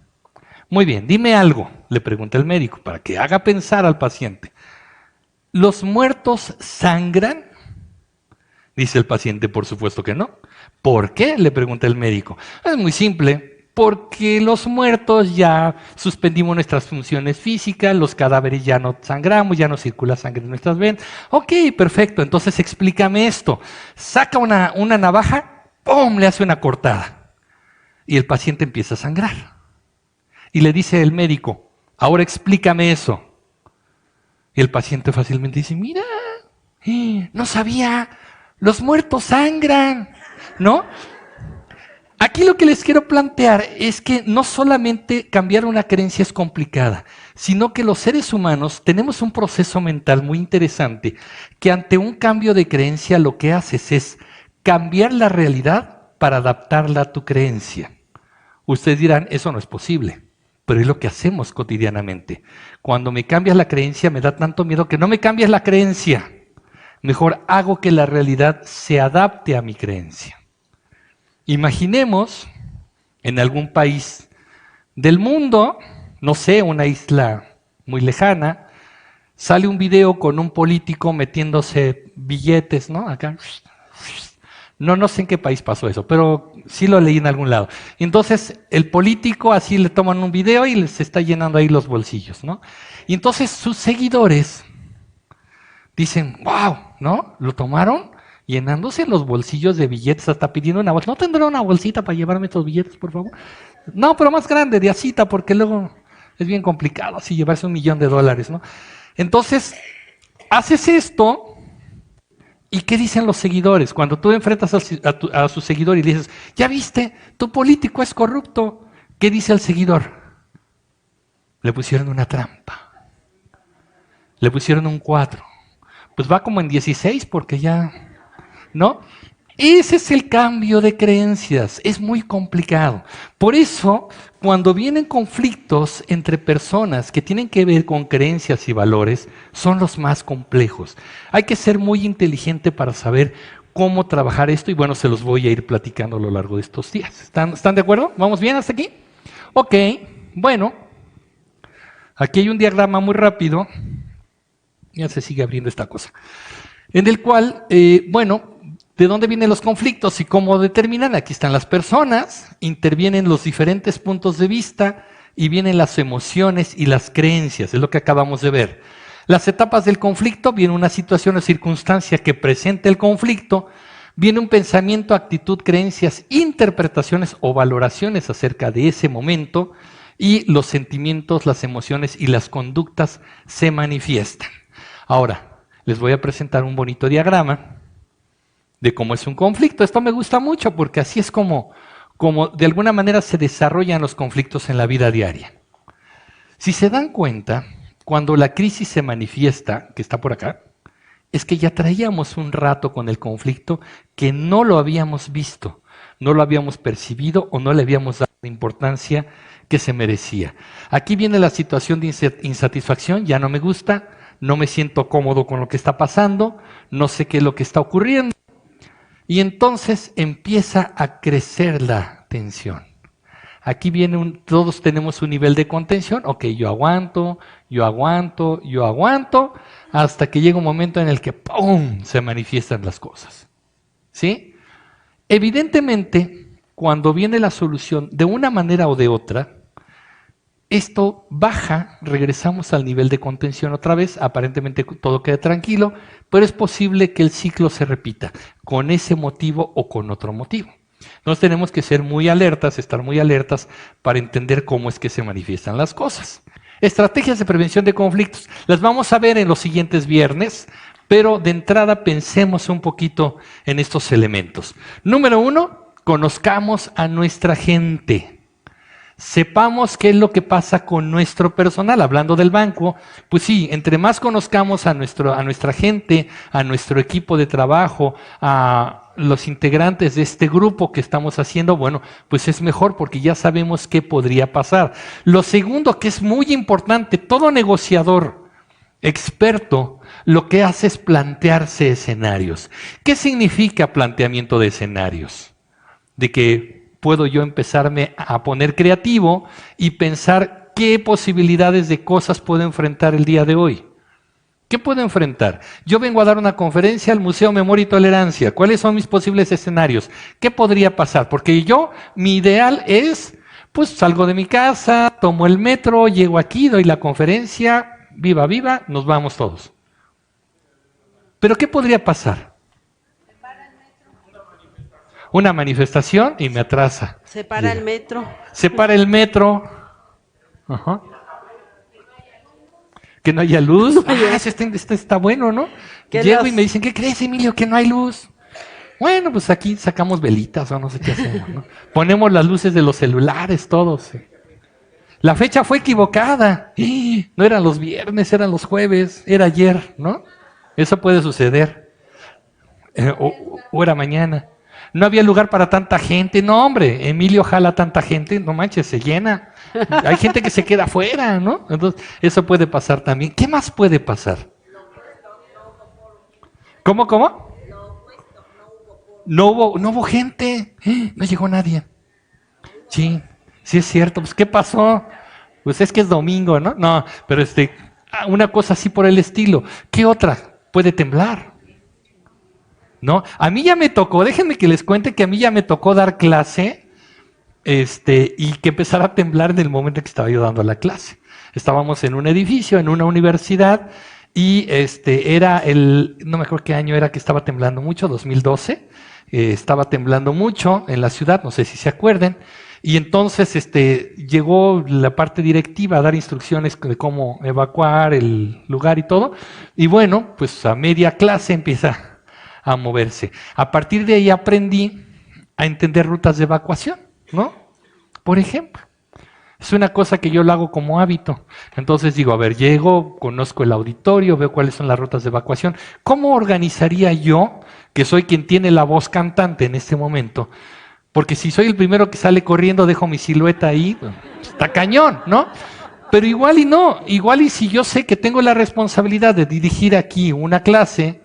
Muy bien, dime algo, le pregunta el médico, para que haga pensar al paciente. ¿Los muertos sangran? Dice el paciente, por supuesto que no. ¿Por qué? Le pregunta el médico. Es muy simple, porque los muertos ya suspendimos nuestras funciones físicas, los cadáveres ya no sangramos, ya no circula sangre en nuestras venas. Ok, perfecto, entonces explícame esto. Saca una navaja, ¡pum!, le hace una cortada. Y el paciente empieza a sangrar. Y le dice el médico, ahora explícame eso. Y el paciente fácilmente dice, mira, no sabía, los muertos sangran, ¿no? Aquí lo que les quiero plantear es que no solamente cambiar una creencia es complicada, sino que los seres humanos tenemos un proceso mental muy interesante que ante un cambio de creencia lo que haces es cambiar la realidad para adaptarla a tu creencia. Ustedes dirán, eso no es posible. Pero es lo que hacemos cotidianamente. Cuando me cambias la creencia, me da tanto miedo que no me cambies la creencia. Mejor hago que la realidad se adapte a mi creencia. Imaginemos en algún país del mundo, no sé, una isla muy lejana, sale un video con un político metiéndose billetes, ¿no? Acá. No sé en qué país pasó eso, pero sí lo leí en algún lado. Entonces, el político así le toman un video y les está llenando ahí los bolsillos, ¿no? Y entonces sus seguidores dicen, wow, ¿no? Lo tomaron llenándose los bolsillos de billetes, hasta pidiendo una bolsa. ¿No tendrá una bolsita para llevarme estos billetes, por favor? No, pero más grande, de asita, porque luego es bien complicado así llevarse $1,000,000, ¿no? Entonces, haces esto. ¿Y qué dicen los seguidores? Cuando tú enfrentas a su seguidor y le dices, ya viste, tu político es corrupto, ¿qué dice el seguidor? Le pusieron una trampa. Le pusieron un 4. Pues va como en 16 porque ya, ¿no? Ese es el cambio de creencias, es muy complicado. Por eso, cuando vienen conflictos entre personas que tienen que ver con creencias y valores, son los más complejos. Hay que ser muy inteligente para saber cómo trabajar esto y bueno, se los voy a ir platicando a lo largo de estos días. ¿Están de acuerdo? ¿Vamos bien hasta aquí? Ok, bueno, aquí hay un diagrama muy rápido, ya se sigue abriendo esta cosa, en el cual, bueno, ¿de dónde vienen los conflictos y cómo determinan? Aquí están las personas, intervienen los diferentes puntos de vista y vienen las emociones y las creencias, es lo que acabamos de ver. Las etapas del conflicto, viene una situación o circunstancia que presenta el conflicto, viene un pensamiento, actitud, creencias, interpretaciones o valoraciones acerca de ese momento y los sentimientos, las emociones y las conductas se manifiestan. Ahora, les voy a presentar un bonito diagrama de cómo es un conflicto. Esto me gusta mucho porque así es como como de alguna manera se desarrollan los conflictos en la vida diaria. Si se dan cuenta, cuando la crisis se manifiesta, que está por acá, es que ya traíamos un rato con el conflicto que no lo habíamos visto, no lo habíamos percibido o no le habíamos dado la importancia que se merecía. Aquí viene la situación de insatisfacción, ya no me gusta, no me siento cómodo con lo que está pasando, no sé qué es lo que está ocurriendo. Y entonces empieza a crecer la tensión. Aquí viene todos tenemos un nivel de contención, ok, yo aguanto, hasta que llega un momento en el que ¡pum!, se manifiestan las cosas. ¿Sí? Evidentemente, cuando viene la solución de una manera o de otra, esto baja, regresamos al nivel de contención otra vez, aparentemente todo queda tranquilo, pero es posible que el ciclo se repita con ese motivo o con otro motivo. Entonces tenemos que ser muy alertas, estar muy alertas para entender cómo es que se manifiestan las cosas. Estrategias de prevención de conflictos. Las vamos a ver en los siguientes viernes, pero de entrada pensemos un poquito en estos elementos. Número 1, conozcamos a nuestra gente. Sepamos qué es lo que pasa con nuestro personal. Hablando del banco, pues sí, entre más conozcamos a nuestra gente, a nuestro equipo de trabajo, a los integrantes de este grupo que estamos haciendo, bueno, pues es mejor porque ya sabemos qué podría pasar. Lo segundo, que es muy importante, todo negociador experto lo que hace es plantearse escenarios. ¿Qué significa planteamiento de escenarios? De que puedo yo empezarme a poner creativo y pensar qué posibilidades de cosas puedo enfrentar el día de hoy. ¿Qué puedo enfrentar? Yo vengo a dar una conferencia al Museo Memoria y Tolerancia. ¿Cuáles son mis posibles escenarios? ¿Qué podría pasar? Porque mi ideal es, pues salgo de mi casa, tomo el metro, llego aquí, doy la conferencia, viva, viva, nos vamos todos. ¿Pero qué podría pasar? Una manifestación y me atrasa. Se para el metro. Se para el metro. Ajá. Que no haya luz. Este está bueno, ¿no? Llego y me dicen, ¿qué crees, Emilio? Que no hay luz. Bueno, pues aquí sacamos velitas o no sé qué hacemos, ¿no? Ponemos las luces de los celulares, todos. La fecha fue equivocada. No eran los viernes, eran los jueves, era ayer, ¿no? Eso puede suceder. O era mañana. No había lugar para tanta gente. No, hombre, Emilio jala tanta gente, no manches, se llena. Hay gente que se queda afuera, ¿no? Entonces, eso puede pasar también. ¿Qué más puede pasar? ¿Cómo? No hubo gente. No llegó nadie. Sí es cierto. Pues, ¿qué pasó? Pues es que es domingo, ¿no? No, pero una cosa así por el estilo. ¿Qué otra? Puede temblar. ¿No? A mí ya me tocó, déjenme que les cuente que a mí ya me tocó dar clase y que empezara a temblar en el momento que estaba yo dando la clase. Estábamos en un edificio, en una universidad, y no me acuerdo qué año era que estaba temblando mucho, 2012, estaba temblando mucho en la ciudad, no sé si se acuerden, y entonces llegó la parte directiva a dar instrucciones de cómo evacuar el lugar y todo, y bueno, pues a media clase empieza a moverse. A partir de ahí aprendí a entender rutas de evacuación, ¿no? Por ejemplo, es una cosa que yo lo hago como hábito. Entonces digo, a ver, llego, conozco el auditorio, veo cuáles son las rutas de evacuación. ¿Cómo organizaría yo, que soy quien tiene la voz cantante en este momento? Porque si soy el primero que sale corriendo, dejo mi silueta ahí, está cañón, ¿no? Pero igual y no, igual y si yo sé que tengo la responsabilidad de dirigir aquí una clase,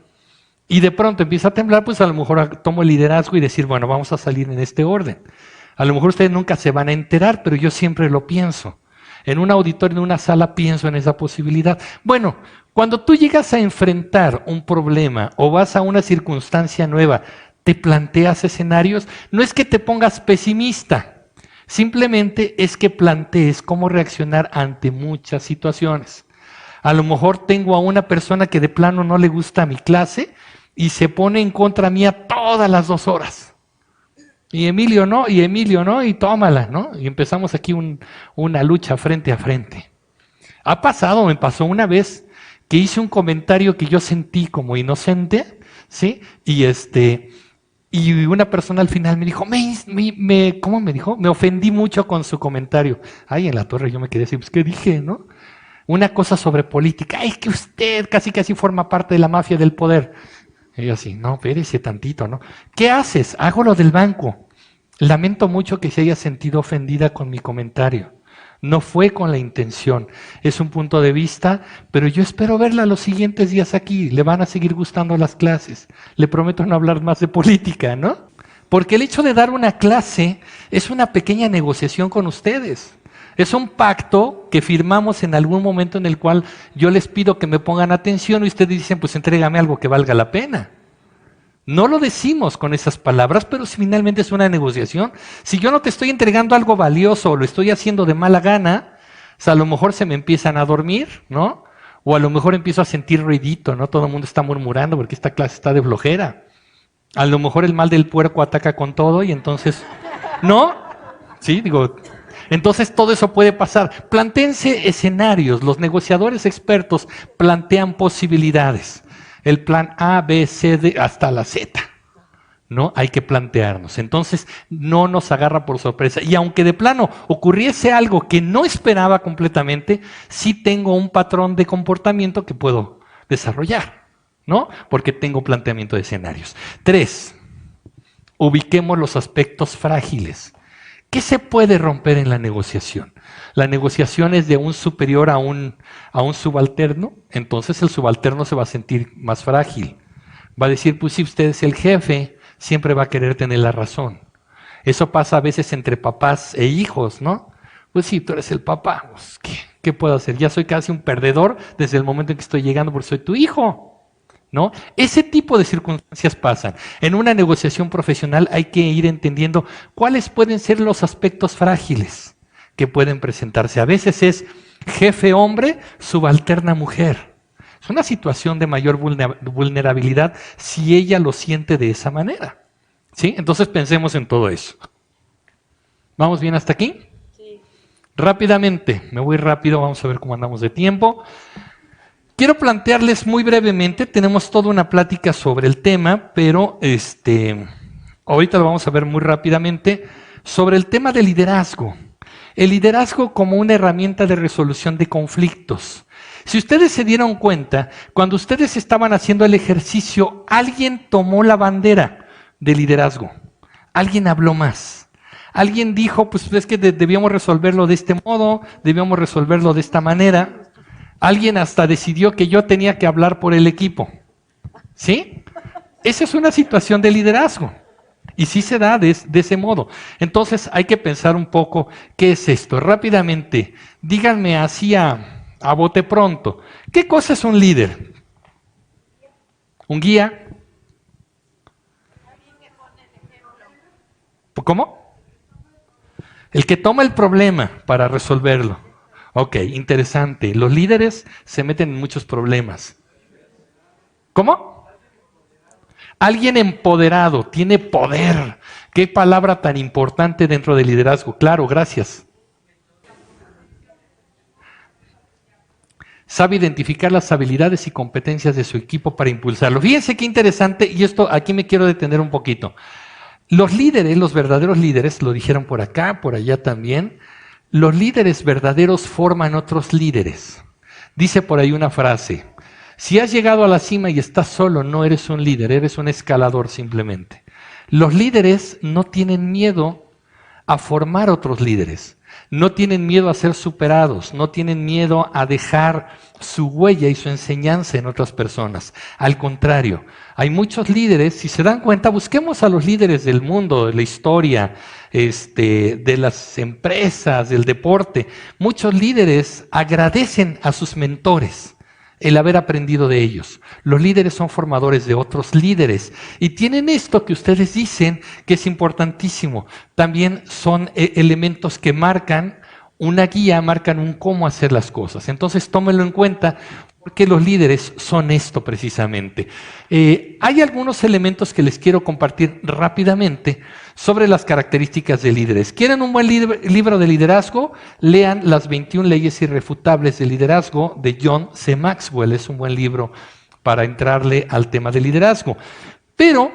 y de pronto empieza a temblar, pues a lo mejor tomo el liderazgo y decir, bueno, vamos a salir en este orden. A lo mejor ustedes nunca se van a enterar, pero yo siempre lo pienso. En un auditorio, en una sala, pienso en esa posibilidad. Bueno, cuando tú llegas a enfrentar un problema o vas a una circunstancia nueva, te planteas escenarios, no es que te pongas pesimista, simplemente es que plantees cómo reaccionar ante muchas situaciones. A lo mejor tengo a una persona que de plano no le gusta mi clase, y se pone en contra mía todas las 2 horas. Y Emilio no, y tómala, ¿no? Y empezamos aquí una lucha frente a frente. Me pasó una vez que hice un comentario que yo sentí como inocente, ¿sí? Y Y una persona al final me dijo, ¿cómo me dijo? Me ofendí mucho con su comentario. Ay, en la torre yo me quedé así, pues ¿qué dije, no? Una cosa sobre política. Ay, que usted casi forma parte de la mafia del poder. Y yo así, no, espérese tantito, ¿no? ¿Qué haces? Hago lo del banco. Lamento mucho que se haya sentido ofendida con mi comentario. No fue con la intención, es un punto de vista, pero yo espero verla los siguientes días aquí. Le van a seguir gustando las clases. Le prometo no hablar más de política, ¿no? Porque el hecho de dar una clase es una pequeña negociación con ustedes. Es un pacto que firmamos en algún momento en el cual yo les pido que me pongan atención y ustedes dicen, pues entrégame algo que valga la pena. No lo decimos con esas palabras, pero finalmente es una negociación. Si yo no te estoy entregando algo valioso o lo estoy haciendo de mala gana, o sea, a lo mejor se me empiezan a dormir, ¿no? O a lo mejor empiezo a sentir ruidito, ¿no? Todo el mundo está murmurando porque esta clase está de flojera. A lo mejor el mal del puerco ataca con todo y entonces, ¿no? Sí, digo, entonces todo eso puede pasar. Plantéense escenarios. Los negociadores expertos plantean posibilidades. El plan A, B, C, D, hasta la Z, ¿no? Hay que plantearnos. Entonces, no nos agarra por sorpresa. Y aunque de plano ocurriese algo que no esperaba completamente, sí tengo un patrón de comportamiento que puedo desarrollar, ¿no? Porque tengo planteamiento de escenarios. 3, ubiquemos los aspectos frágiles. ¿Qué se puede romper en la negociación? La negociación es de un superior a un subalterno, entonces el subalterno se va a sentir más frágil. Va a decir, pues si usted es el jefe, siempre va a querer tener la razón. Eso pasa a veces entre papás e hijos, ¿no? Pues sí, tú eres el papá, pues, ¿qué puedo hacer? Ya soy casi un perdedor desde el momento en que estoy llegando porque soy tu hijo, ¿no? Ese tipo de circunstancias pasan. En una negociación profesional hay que ir entendiendo cuáles pueden ser los aspectos frágiles que pueden presentarse. A veces es jefe hombre, subalterna mujer. Es una situación de mayor vulnerabilidad si ella lo siente de esa manera. ¿Sí? Entonces pensemos en todo eso. ¿Vamos bien hasta aquí? Sí. Rápidamente, me voy rápido, vamos a ver cómo andamos de tiempo. Quiero plantearles muy brevemente, tenemos toda una plática sobre el tema, pero ahorita lo vamos a ver muy rápidamente, sobre el tema del liderazgo. El liderazgo como una herramienta de resolución de conflictos. Si ustedes se dieron cuenta, cuando ustedes estaban haciendo el ejercicio, alguien tomó la bandera de liderazgo. Alguien habló más. Alguien dijo, pues es que debíamos resolverlo de este modo, debíamos resolverlo de esta manera. Alguien hasta decidió que yo tenía que hablar por el equipo. ¿Sí? Esa es una situación de liderazgo. Y sí se da de ese modo. Entonces hay que pensar un poco, ¿qué es esto? Rápidamente, díganme así a bote pronto, ¿qué cosa es un líder? ¿Un guía? ¿Cómo? El que toma el problema para resolverlo. Ok, interesante. Los líderes se meten en muchos problemas. ¿Cómo? Alguien empoderado, tiene poder. ¿Qué palabra tan importante dentro del liderazgo? Claro, gracias. Sabe identificar las habilidades y competencias de su equipo para impulsarlo. Fíjense qué interesante, y esto aquí me quiero detener un poquito. Los líderes, los verdaderos líderes, lo dijeron por acá, por allá también, los líderes verdaderos forman otros líderes. Dice por ahí una frase, si has llegado a la cima y estás solo, no eres un líder, eres un escalador simplemente. Los líderes no tienen miedo a formar otros líderes, no tienen miedo a ser superados, no tienen miedo a dejar su huella y su enseñanza en otras personas. Al contrario, hay muchos líderes, si se dan cuenta, busquemos a los líderes del mundo, de la historia, de las empresas, del deporte. Muchos líderes agradecen a sus mentores el haber aprendido de ellos. Los líderes son formadores de otros líderes y tienen esto que ustedes dicen que es importantísimo. También son elementos que marcan una guía, marcan un cómo hacer las cosas. Entonces tómenlo en cuenta porque los líderes son esto precisamente. Hay algunos elementos que les quiero compartir rápidamente sobre las características de líderes. ¿Quieren un buen libro de liderazgo? Lean Las 21 leyes irrefutables de liderazgo de John C. Maxwell. Es un buen libro para entrarle al tema del liderazgo. Pero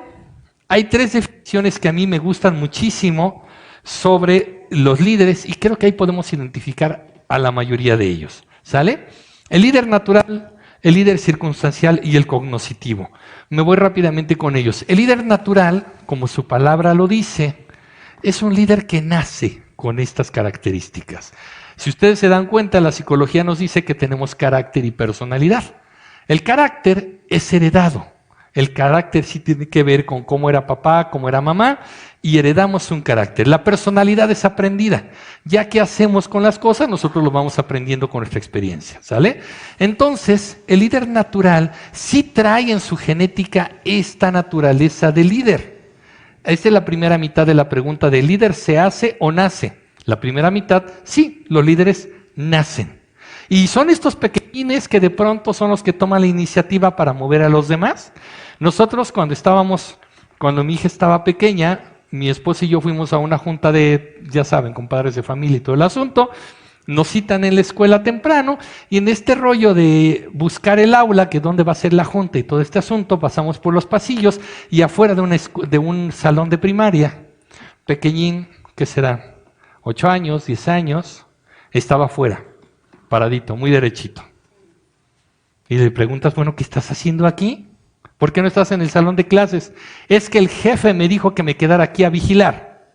Hay 3 definiciones que a mí me gustan muchísimo sobre los líderes y creo que ahí podemos identificar a la mayoría de ellos. ¿Sale? El líder natural, el líder circunstancial y el cognoscitivo. Me voy rápidamente con ellos. El líder natural, como su palabra lo dice, es un líder que nace con estas características. Si ustedes se dan cuenta, la psicología nos dice que tenemos carácter y personalidad. El carácter es heredado. El carácter sí tiene que ver con cómo era papá, cómo era mamá, y heredamos un carácter. La personalidad es aprendida. Ya que hacemos con las cosas, nosotros lo vamos aprendiendo con nuestra experiencia, ¿sale? Entonces, el líder natural sí trae en su genética esta naturaleza de líder. Esta es la primera mitad de la pregunta: ¿del líder se hace o nace? La primera mitad, sí, los líderes nacen. Y son estos pequeñines que de pronto son los que toman la iniciativa para mover a los demás. Nosotros cuando mi hija estaba pequeña, mi esposa y yo fuimos a una junta de, ya saben, con padres de familia y todo el asunto. Nos citan en la escuela temprano y en este rollo de buscar el aula, que es donde va a ser la junta y todo este asunto, pasamos por los pasillos y afuera de un salón de primaria, pequeñín, ¿qué será? 8 años, 10 años, estaba afuera, paradito, muy derechito. Y le preguntas, bueno, ¿qué estás haciendo aquí? ¿Por qué no estás en el salón de clases? Es que el jefe me dijo que me quedara aquí a vigilar.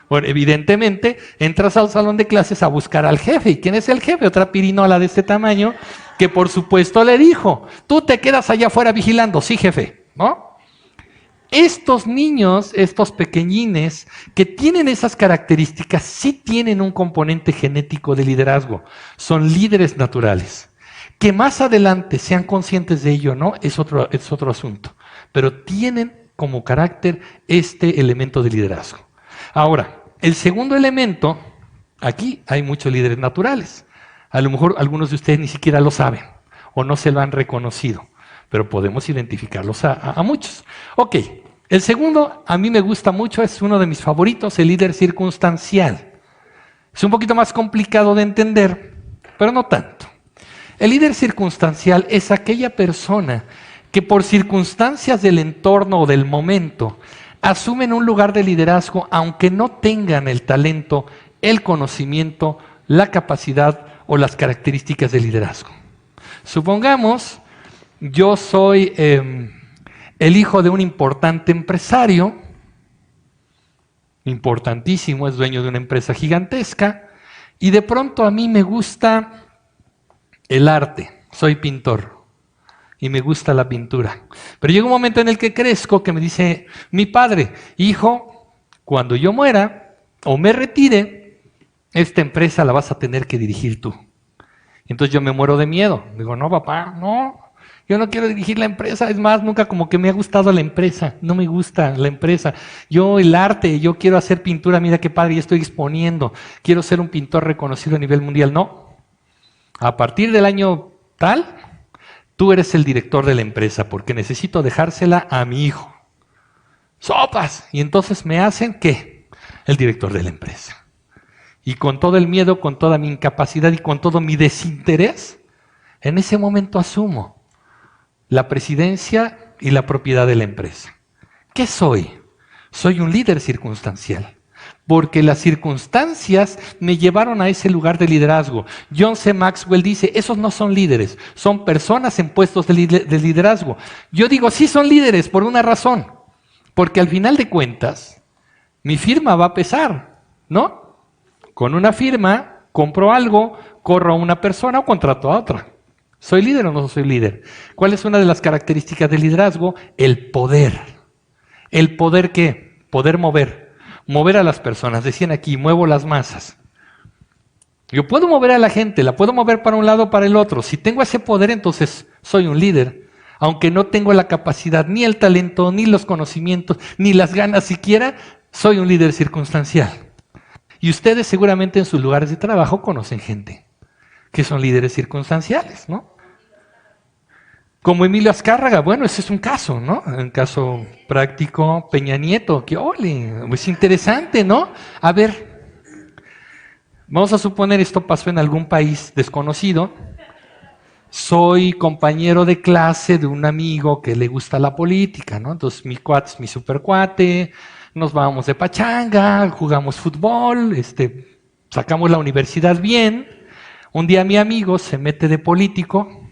Bueno, evidentemente, entras al salón de clases a buscar al jefe. ¿Y quién es el jefe? Otra pirinola de este tamaño, que por supuesto le dijo, tú te quedas allá afuera vigilando. Sí, jefe, ¿no? Estos niños, estos pequeñines, que tienen esas características, sí tienen un componente genético de liderazgo. Son líderes naturales. Que más adelante sean conscientes de ello, ¿no? Es otro asunto. Pero tienen como carácter este elemento de liderazgo. Ahora, el segundo elemento, aquí hay muchos líderes naturales. A lo mejor algunos de ustedes ni siquiera lo saben o no se lo han reconocido, pero podemos identificarlos a muchos. Ok, el segundo a mí me gusta mucho, es uno de mis favoritos, el líder circunstancial. Es un poquito más complicado de entender, pero no tanto. El líder circunstancial es aquella persona que por circunstancias del entorno o del momento asumen un lugar de liderazgo aunque no tengan el talento, el conocimiento, la capacidad o las características de liderazgo. Supongamos, yo soy el hijo de un importante empresario, importantísimo, es dueño de una empresa gigantesca, y de pronto a mí me gusta el arte, soy pintor y me gusta la pintura. Pero llega un momento en el que crezco que me dice mi padre, hijo, cuando yo muera o me retire, esta empresa la vas a tener que dirigir tú. Entonces yo me muero de miedo. Digo, no, papá, no, yo no quiero dirigir la empresa. Es más, nunca como que me ha gustado la empresa. No me gusta la empresa. Yo el arte, yo quiero hacer pintura. Mira qué padre, ya estoy exponiendo. Quiero ser un pintor reconocido a nivel mundial. No. A partir del año tal, tú eres el director de la empresa porque necesito dejársela a mi hijo. ¡Sopas! Y entonces me hacen, ¿qué? El director de la empresa. Y con todo el miedo, con toda mi incapacidad y con todo mi desinterés, en ese momento asumo la presidencia y la propiedad de la empresa. ¿Qué soy? Soy un líder circunstancial. Porque las circunstancias me llevaron a ese lugar de liderazgo. John C. Maxwell dice, esos no son líderes, son personas en puestos de liderazgo. Yo digo, sí son líderes por una razón. Porque al final de cuentas, mi firma va a pesar, ¿no? Con una firma, compro algo, corro a una persona o contrato a otra. ¿Soy líder o no soy líder? ¿Cuál es una de las características del liderazgo? El poder. ¿El poder qué? Poder mover. Mover a las personas. Decían aquí, muevo las masas. Yo puedo mover a la gente, la puedo mover para un lado o para el otro. Si tengo ese poder, entonces soy un líder. Aunque no tengo la capacidad, ni el talento, ni los conocimientos, ni las ganas siquiera, soy un líder circunstancial. Y ustedes seguramente en sus lugares de trabajo conocen gente que son líderes circunstanciales, ¿no? Como Emilio Azcárraga, bueno, ese es un caso, ¿no? Un caso práctico, Peña Nieto, que ole, es interesante, ¿no? A ver, vamos a suponer esto pasó en algún país desconocido. soy compañero de clase de un amigo que le gusta la política, ¿no? Entonces mi cuate es mi super cuate, nos vamos de pachanga, jugamos fútbol, sacamos la universidad bien. Un día mi amigo se mete de político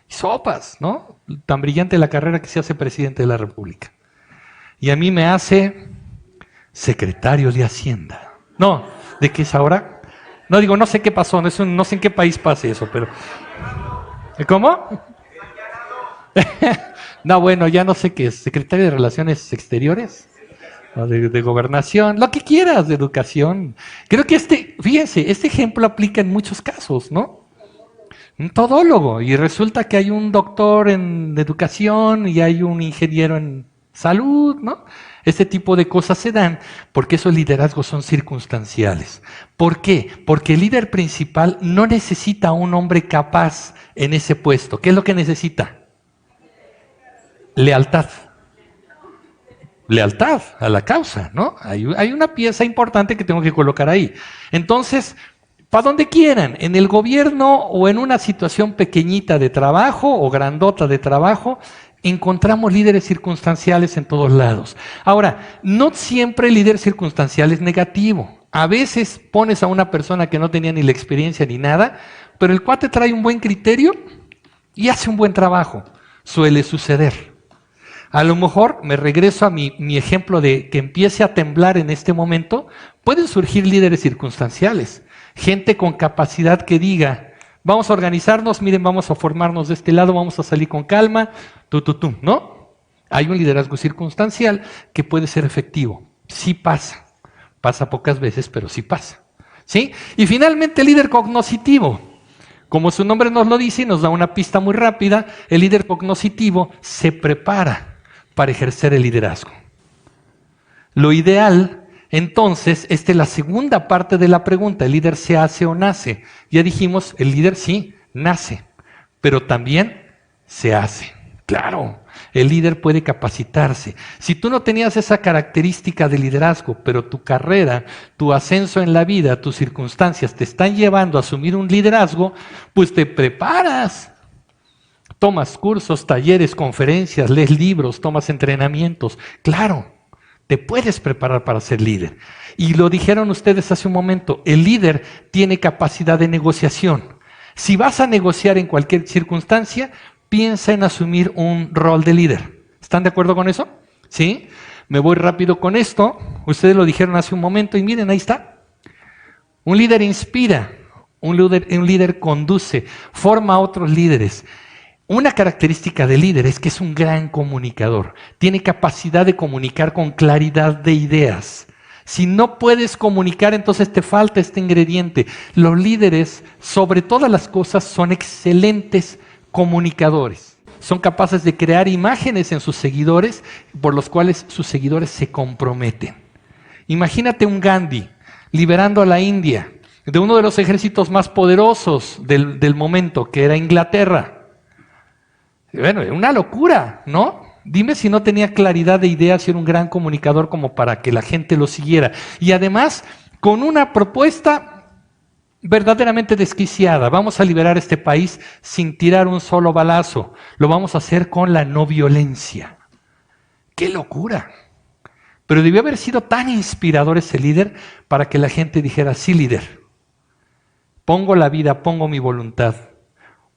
y sopas, ¿no? Tan brillante la carrera que se hace presidente de la República. Y a mí me hace secretario de Hacienda. No, ¿de qué es ahora? No digo, no sé qué pasó, no sé en qué país pase eso, pero... ¿Cómo? No, bueno, ya no sé qué es. ¿Secretario de Relaciones Exteriores? ¿O de Gobernación? Lo que quieras, de Educación. Creo que fíjense, este ejemplo aplica en muchos casos, ¿no? Un todólogo, y resulta que hay un doctor en Educación y hay un ingeniero en Salud, ¿no? Este tipo de cosas se dan porque esos liderazgos son circunstanciales. ¿Por qué? Porque el líder principal no necesita a un hombre capaz en ese puesto. ¿Qué es lo que necesita? Lealtad. Lealtad a la causa, ¿no? Hay una pieza importante que tengo que colocar ahí. Entonces, para donde quieran, en el gobierno o en una situación pequeñita de trabajo o grandota de trabajo, encontramos líderes circunstanciales en todos lados. Ahora, no siempre el líder circunstancial es negativo. A veces pones a una persona que no tenía ni la experiencia ni nada, pero el cuate trae un buen criterio y hace un buen trabajo. Suele suceder. A lo mejor, me regreso a mi ejemplo de que empiece a temblar en este momento, pueden surgir líderes circunstanciales. Gente con capacidad que diga, vamos a organizarnos, miren, vamos a formarnos de este lado, vamos a salir con calma, ¿no? Hay un liderazgo circunstancial que puede ser efectivo. Sí pasa. Pasa pocas veces, pero sí pasa. ¿Sí? Y finalmente el líder cognoscitivo. Como su nombre nos lo dice y nos da una pista muy rápida, el líder cognoscitivo se prepara para ejercer el liderazgo. Lo ideal, entonces, esta es la segunda parte de la pregunta, ¿el líder se hace o nace? Ya dijimos, el líder sí, nace, pero también se hace. Claro, el líder puede capacitarse. Si tú no tenías esa característica de liderazgo, pero tu carrera, tu ascenso en la vida, tus circunstancias te están llevando a asumir un liderazgo, pues te preparas. Tomas cursos, talleres, conferencias, lees libros, tomas entrenamientos. Claro, te puedes preparar para ser líder. Y lo dijeron ustedes hace un momento, el líder tiene capacidad de negociación. Si vas a negociar en cualquier circunstancia, piensa en asumir un rol de líder. ¿Están de acuerdo con eso? ¿Sí? Me voy rápido con esto. Ustedes lo dijeron hace un momento y miren, ahí está. Un líder inspira, un líder conduce, forma a otros líderes. Una característica del líder es que es un gran comunicador. Tiene capacidad de comunicar con claridad de ideas. Si no puedes comunicar, entonces te falta este ingrediente. Los líderes, sobre todas las cosas, son excelentes comunicadores. Son capaces de crear imágenes en sus seguidores por los cuales sus seguidores se comprometen. Imagínate un Gandhi liberando a la India de uno de los ejércitos más poderosos del momento, que era Inglaterra. Bueno, era una locura, ¿no? Dime si no tenía claridad de ideas y era un gran comunicador como para que la gente lo siguiera. Y además, con una propuesta verdaderamente desquiciada. Vamos a liberar este país sin tirar un solo balazo. Lo vamos a hacer con la no violencia. ¡Qué locura! Pero debió haber sido tan inspirador ese líder para que la gente dijera, sí, líder, pongo la vida, pongo mi voluntad,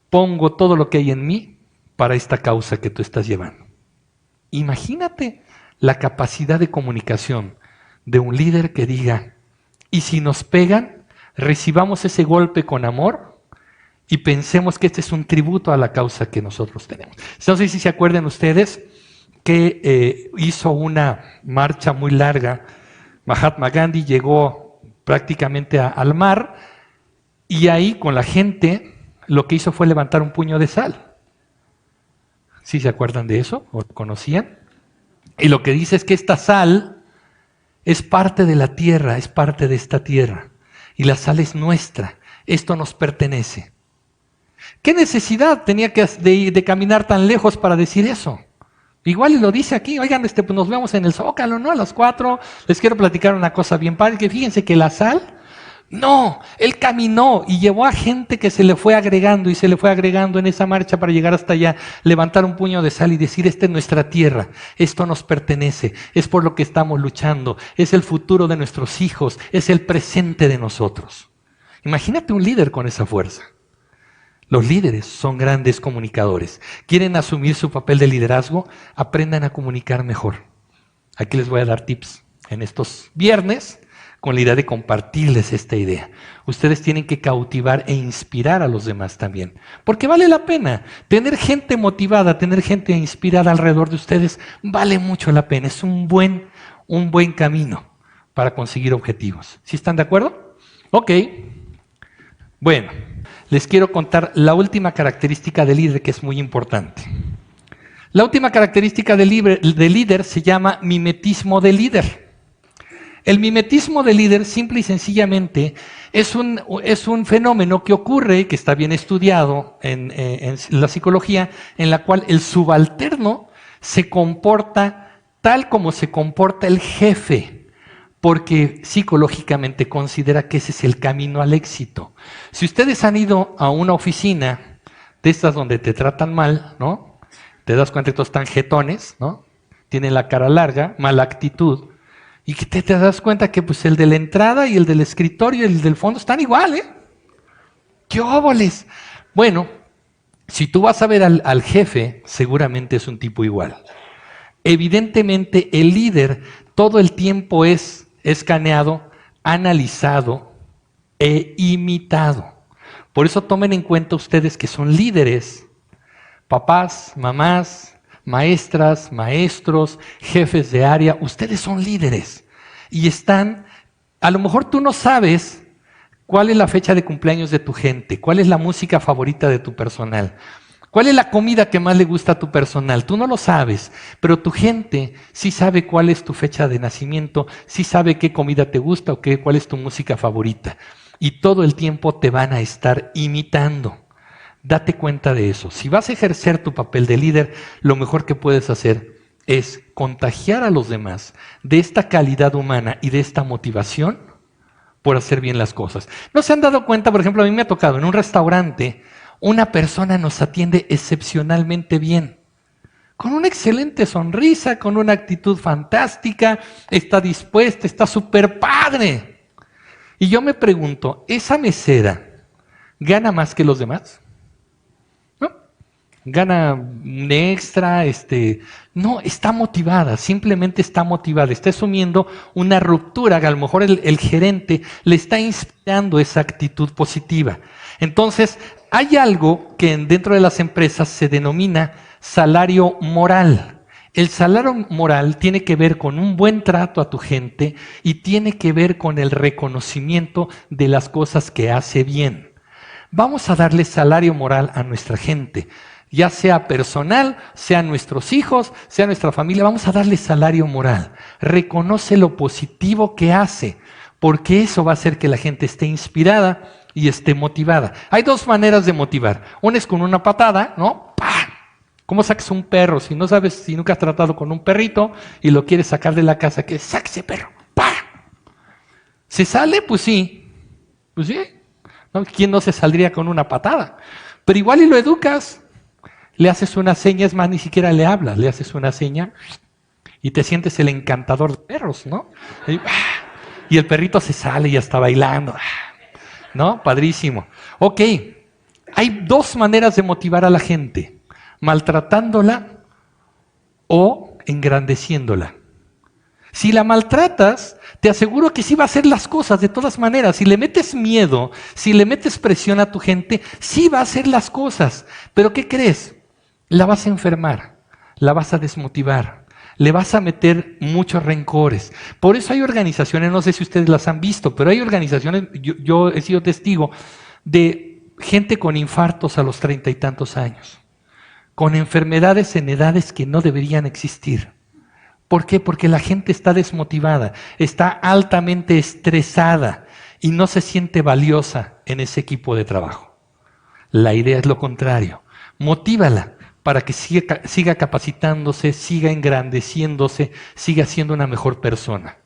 pongo todo lo que hay en mí para esta causa que tú estás llevando. Imagínate la capacidad de comunicación de un líder que diga, y si nos pegan, recibamos ese golpe con amor y pensemos que este es un tributo a la causa que nosotros tenemos. No sé si se acuerdan ustedes que hizo una marcha muy larga. Mahatma Gandhi llegó prácticamente al mar y ahí con la gente lo que hizo fue levantar un puño de sal. ¿Sí se acuerdan de eso? ¿O conocían? Y lo que dice es que esta sal es parte de la tierra, es parte de esta tierra. Y la sal es nuestra. Esto nos pertenece. ¿Qué necesidad tenía de caminar tan lejos para decir eso? Igual lo dice aquí, oigan, pues nos vemos en el Zócalo, ¿no? A las 4. Les quiero platicar una cosa bien padre, que fíjense que la sal No, él caminó y llevó a gente que se le fue agregando y se le fue agregando en esa marcha para llegar hasta allá, levantar un puño de sal y decir, esta es nuestra tierra, esto nos pertenece, es por lo que estamos luchando, es el futuro de nuestros hijos, es el presente de nosotros. Imagínate un líder con esa fuerza. Los líderes son grandes comunicadores. ¿Quieren asumir su papel de liderazgo? Aprendan a comunicar mejor. Aquí les voy a dar tips en estos viernes, con la idea de compartirles esta idea. Ustedes tienen que cautivar e inspirar a los demás también. Porque vale la pena. Tener gente motivada, tener gente inspirada alrededor de ustedes, vale mucho la pena. Es un buen camino para conseguir objetivos. ¿Sí están de acuerdo? Ok. Bueno, les quiero contar la última característica del líder que es muy importante. La última característica del líder se llama mimetismo de líder. El mimetismo de líder, simple y sencillamente, es un fenómeno que ocurre, que está bien estudiado en la psicología, en la cual el subalterno se comporta tal como se comporta el jefe, porque psicológicamente considera que ese es el camino al éxito. Si ustedes han ido a una oficina de estas donde te tratan mal, ¿no? Te das cuenta que todos están jetones, ¿no? Tienen la cara larga, mala actitud. Y que te das cuenta que pues el de la entrada y el del escritorio y el del fondo están igual, ¿eh? ¡Qué óboles! Bueno, si tú vas a ver al jefe, seguramente es un tipo igual. Evidentemente, el líder todo el tiempo es escaneado, analizado e imitado. Por eso tomen en cuenta ustedes que son líderes, papás, mamás, maestras, maestros, jefes de área, ustedes son líderes y están, a lo mejor tú no sabes cuál es la fecha de cumpleaños de tu gente, cuál es la música favorita de tu personal, cuál es la comida que más le gusta a tu personal, tú no lo sabes, pero tu gente sí sabe cuál es tu fecha de nacimiento, sí sabe qué comida te gusta o cuál es tu música favorita y todo el tiempo te van a estar imitando. Date cuenta de eso. Si vas a ejercer tu papel de líder, lo mejor que puedes hacer es contagiar a los demás de esta calidad humana y de esta motivación por hacer bien las cosas. ¿No se han dado cuenta? Por ejemplo, a mí me ha tocado en un restaurante, una persona nos atiende excepcionalmente bien, con una excelente sonrisa, con una actitud fantástica, está dispuesta, está súper padre. Y yo me pregunto, ¿esa mesera gana más que los demás? Gana un extra, no, está motivada, simplemente está motivada, está asumiendo una ruptura que a lo mejor el gerente le está inspirando esa actitud positiva. Entonces, hay algo que dentro de las empresas se denomina salario moral. El salario moral tiene que ver con un buen trato a tu gente y tiene que ver con el reconocimiento de las cosas que hace bien. Vamos a darle salario moral a nuestra gente. Ya sea personal, sea nuestros hijos, sea nuestra familia, vamos a darle salario moral. Reconoce lo positivo que hace, porque eso va a hacer que la gente esté inspirada y esté motivada. Hay dos maneras de motivar. Una es con una patada, ¿no? ¡Pah! ¿Cómo sacas un perro? Si no sabes, si nunca has tratado con un perrito y lo quieres sacar de la casa, ¿qué? ¡Saque ese perro! ¡Pah! ¿Se sale? Pues sí. Pues sí. ¿No? ¿Quién no se saldría con una patada? Pero igual y lo educas. Le haces una seña, es más, ni siquiera le hablas, le haces una seña y te sientes el encantador de perros, ¿no? Y el perrito se sale y ya está bailando, ¿no? Padrísimo. Ok, hay dos maneras de motivar a la gente, maltratándola o engrandeciéndola. Si la maltratas, te aseguro que sí va a hacer las cosas de todas maneras. Si le metes miedo, si le metes presión a tu gente, sí va a hacer las cosas. Pero ¿qué crees? La vas a enfermar, la vas a desmotivar, le vas a meter muchos rencores. Por eso hay organizaciones, no sé si ustedes las han visto, pero hay organizaciones, yo he sido testigo de gente con infartos a los 30 y tantos años, con enfermedades en edades que no deberían existir. ¿Por qué? Porque la gente está desmotivada, está altamente estresada y no se siente valiosa en ese equipo de trabajo. La idea es lo contrario, motívala para que siga capacitándose, siga engrandeciéndose, siga siendo una mejor persona.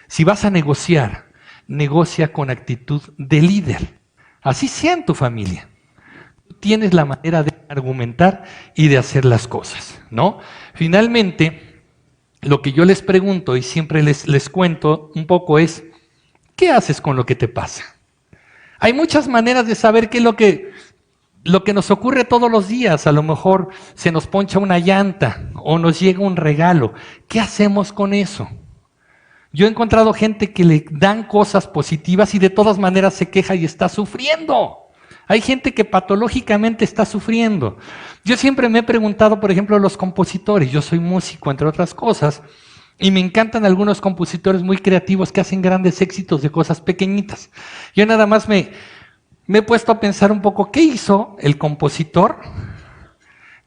Si vas a negociar, negocia con actitud de líder. Así sea en tu familia. Tienes la manera de argumentar y de hacer las cosas, ¿no? Finalmente, lo que yo les pregunto y siempre les cuento un poco es, ¿qué haces con lo que te pasa? Hay muchas maneras de saber qué es lo que nos ocurre todos los días. A lo mejor se nos poncha una llanta o nos llega un regalo. ¿Qué hacemos con eso? Yo he encontrado gente que le dan cosas positivas y de todas maneras se queja y está sufriendo. Hay gente que patológicamente está sufriendo. Yo siempre me he preguntado, por ejemplo, los compositores. Yo soy músico, entre otras cosas, y me encantan algunos compositores muy creativos que hacen grandes éxitos de cosas pequeñitas. Yo nada más me he puesto a pensar un poco, ¿qué hizo el compositor?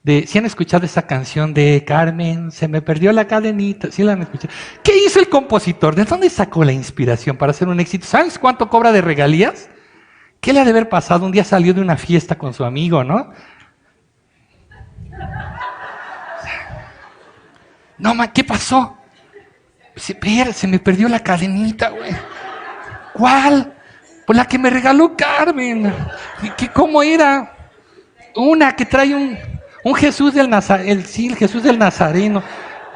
¿Sí han escuchado esa canción de Carmen, se me perdió la cadenita? ¿Sí la han escuchado? ¿Qué hizo el compositor? ¿De dónde sacó la inspiración para hacer un éxito? ¿Sabes cuánto cobra de regalías? ¿Qué le ha de haber pasado? Un día salió de una fiesta con su amigo, ¿no? No, ¿qué pasó? Se me perdió la cadenita, güey. ¿Cuál? Pues la que me regaló Carmen. ¿Cómo era? Una que trae un Jesús del Nazareno. Sí, el Jesús del Nazareno.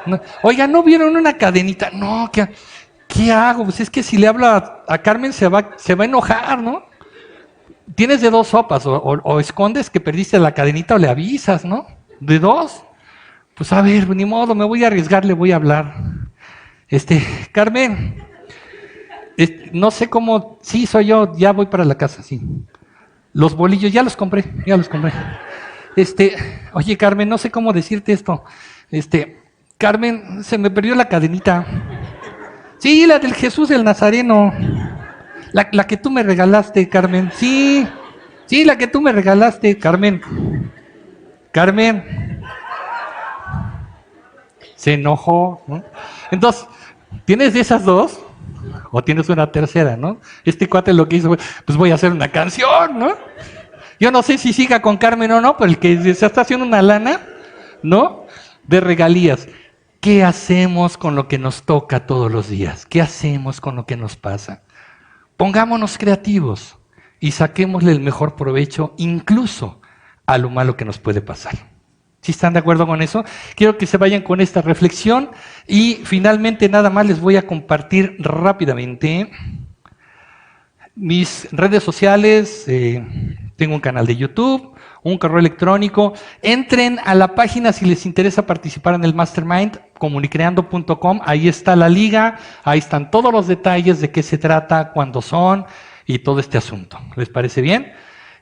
No. Oiga, ¿no vieron una cadenita? No, ¿qué hago? Pues es que si le hablo a Carmen se va a enojar, ¿no? Tienes de dos sopas, o escondes que perdiste la cadenita o le avisas, ¿no? De dos. Pues a ver, ni modo, me voy a arriesgar, le voy a hablar. Carmen, no sé cómo, sí, soy yo, ya voy para la casa, sí. Los bolillos, ya los compré. Oye, Carmen, no sé cómo decirte esto. Carmen, se me perdió la cadenita. Sí, la del Jesús del Nazareno. La que tú me regalaste, Carmen. Sí, la que tú me regalaste, Carmen. Carmen. Se enojó, ¿no? Entonces, ¿tienes de esas dos? O tienes una tercera, ¿no? Este cuate lo que hizo, pues voy a hacer una canción, ¿no? Yo no sé si siga con Carmen o no, pero el que se está haciendo una lana, ¿no? De regalías. ¿Qué hacemos con lo que nos toca todos los días? ¿Qué hacemos con lo que nos pasa? Pongámonos creativos y saquémosle el mejor provecho incluso a lo malo que nos puede pasar. ¿Sí están de acuerdo con eso? Quiero que se vayan con esta reflexión y finalmente nada más les voy a compartir rápidamente mis redes sociales. Tengo un canal de YouTube, un correo electrónico. Entren a la página si les interesa participar en el Mastermind, comunicreando.com. Ahí está la liga, ahí están todos los detalles de qué se trata, cuándo son y todo este asunto. ¿Les parece bien?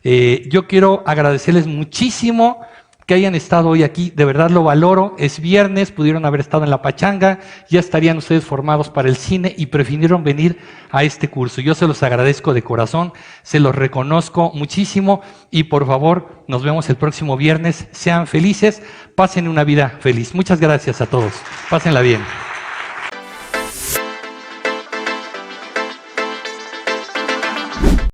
Yo quiero agradecerles muchísimo que hayan estado hoy aquí, de verdad lo valoro. Es viernes, pudieron haber estado en la pachanga, ya estarían ustedes formados para el cine y prefirieron venir a este curso. Yo se los agradezco de corazón, se los reconozco muchísimo y por favor nos vemos el próximo viernes. Sean felices, pasen una vida feliz. Muchas gracias a todos, pásenla bien.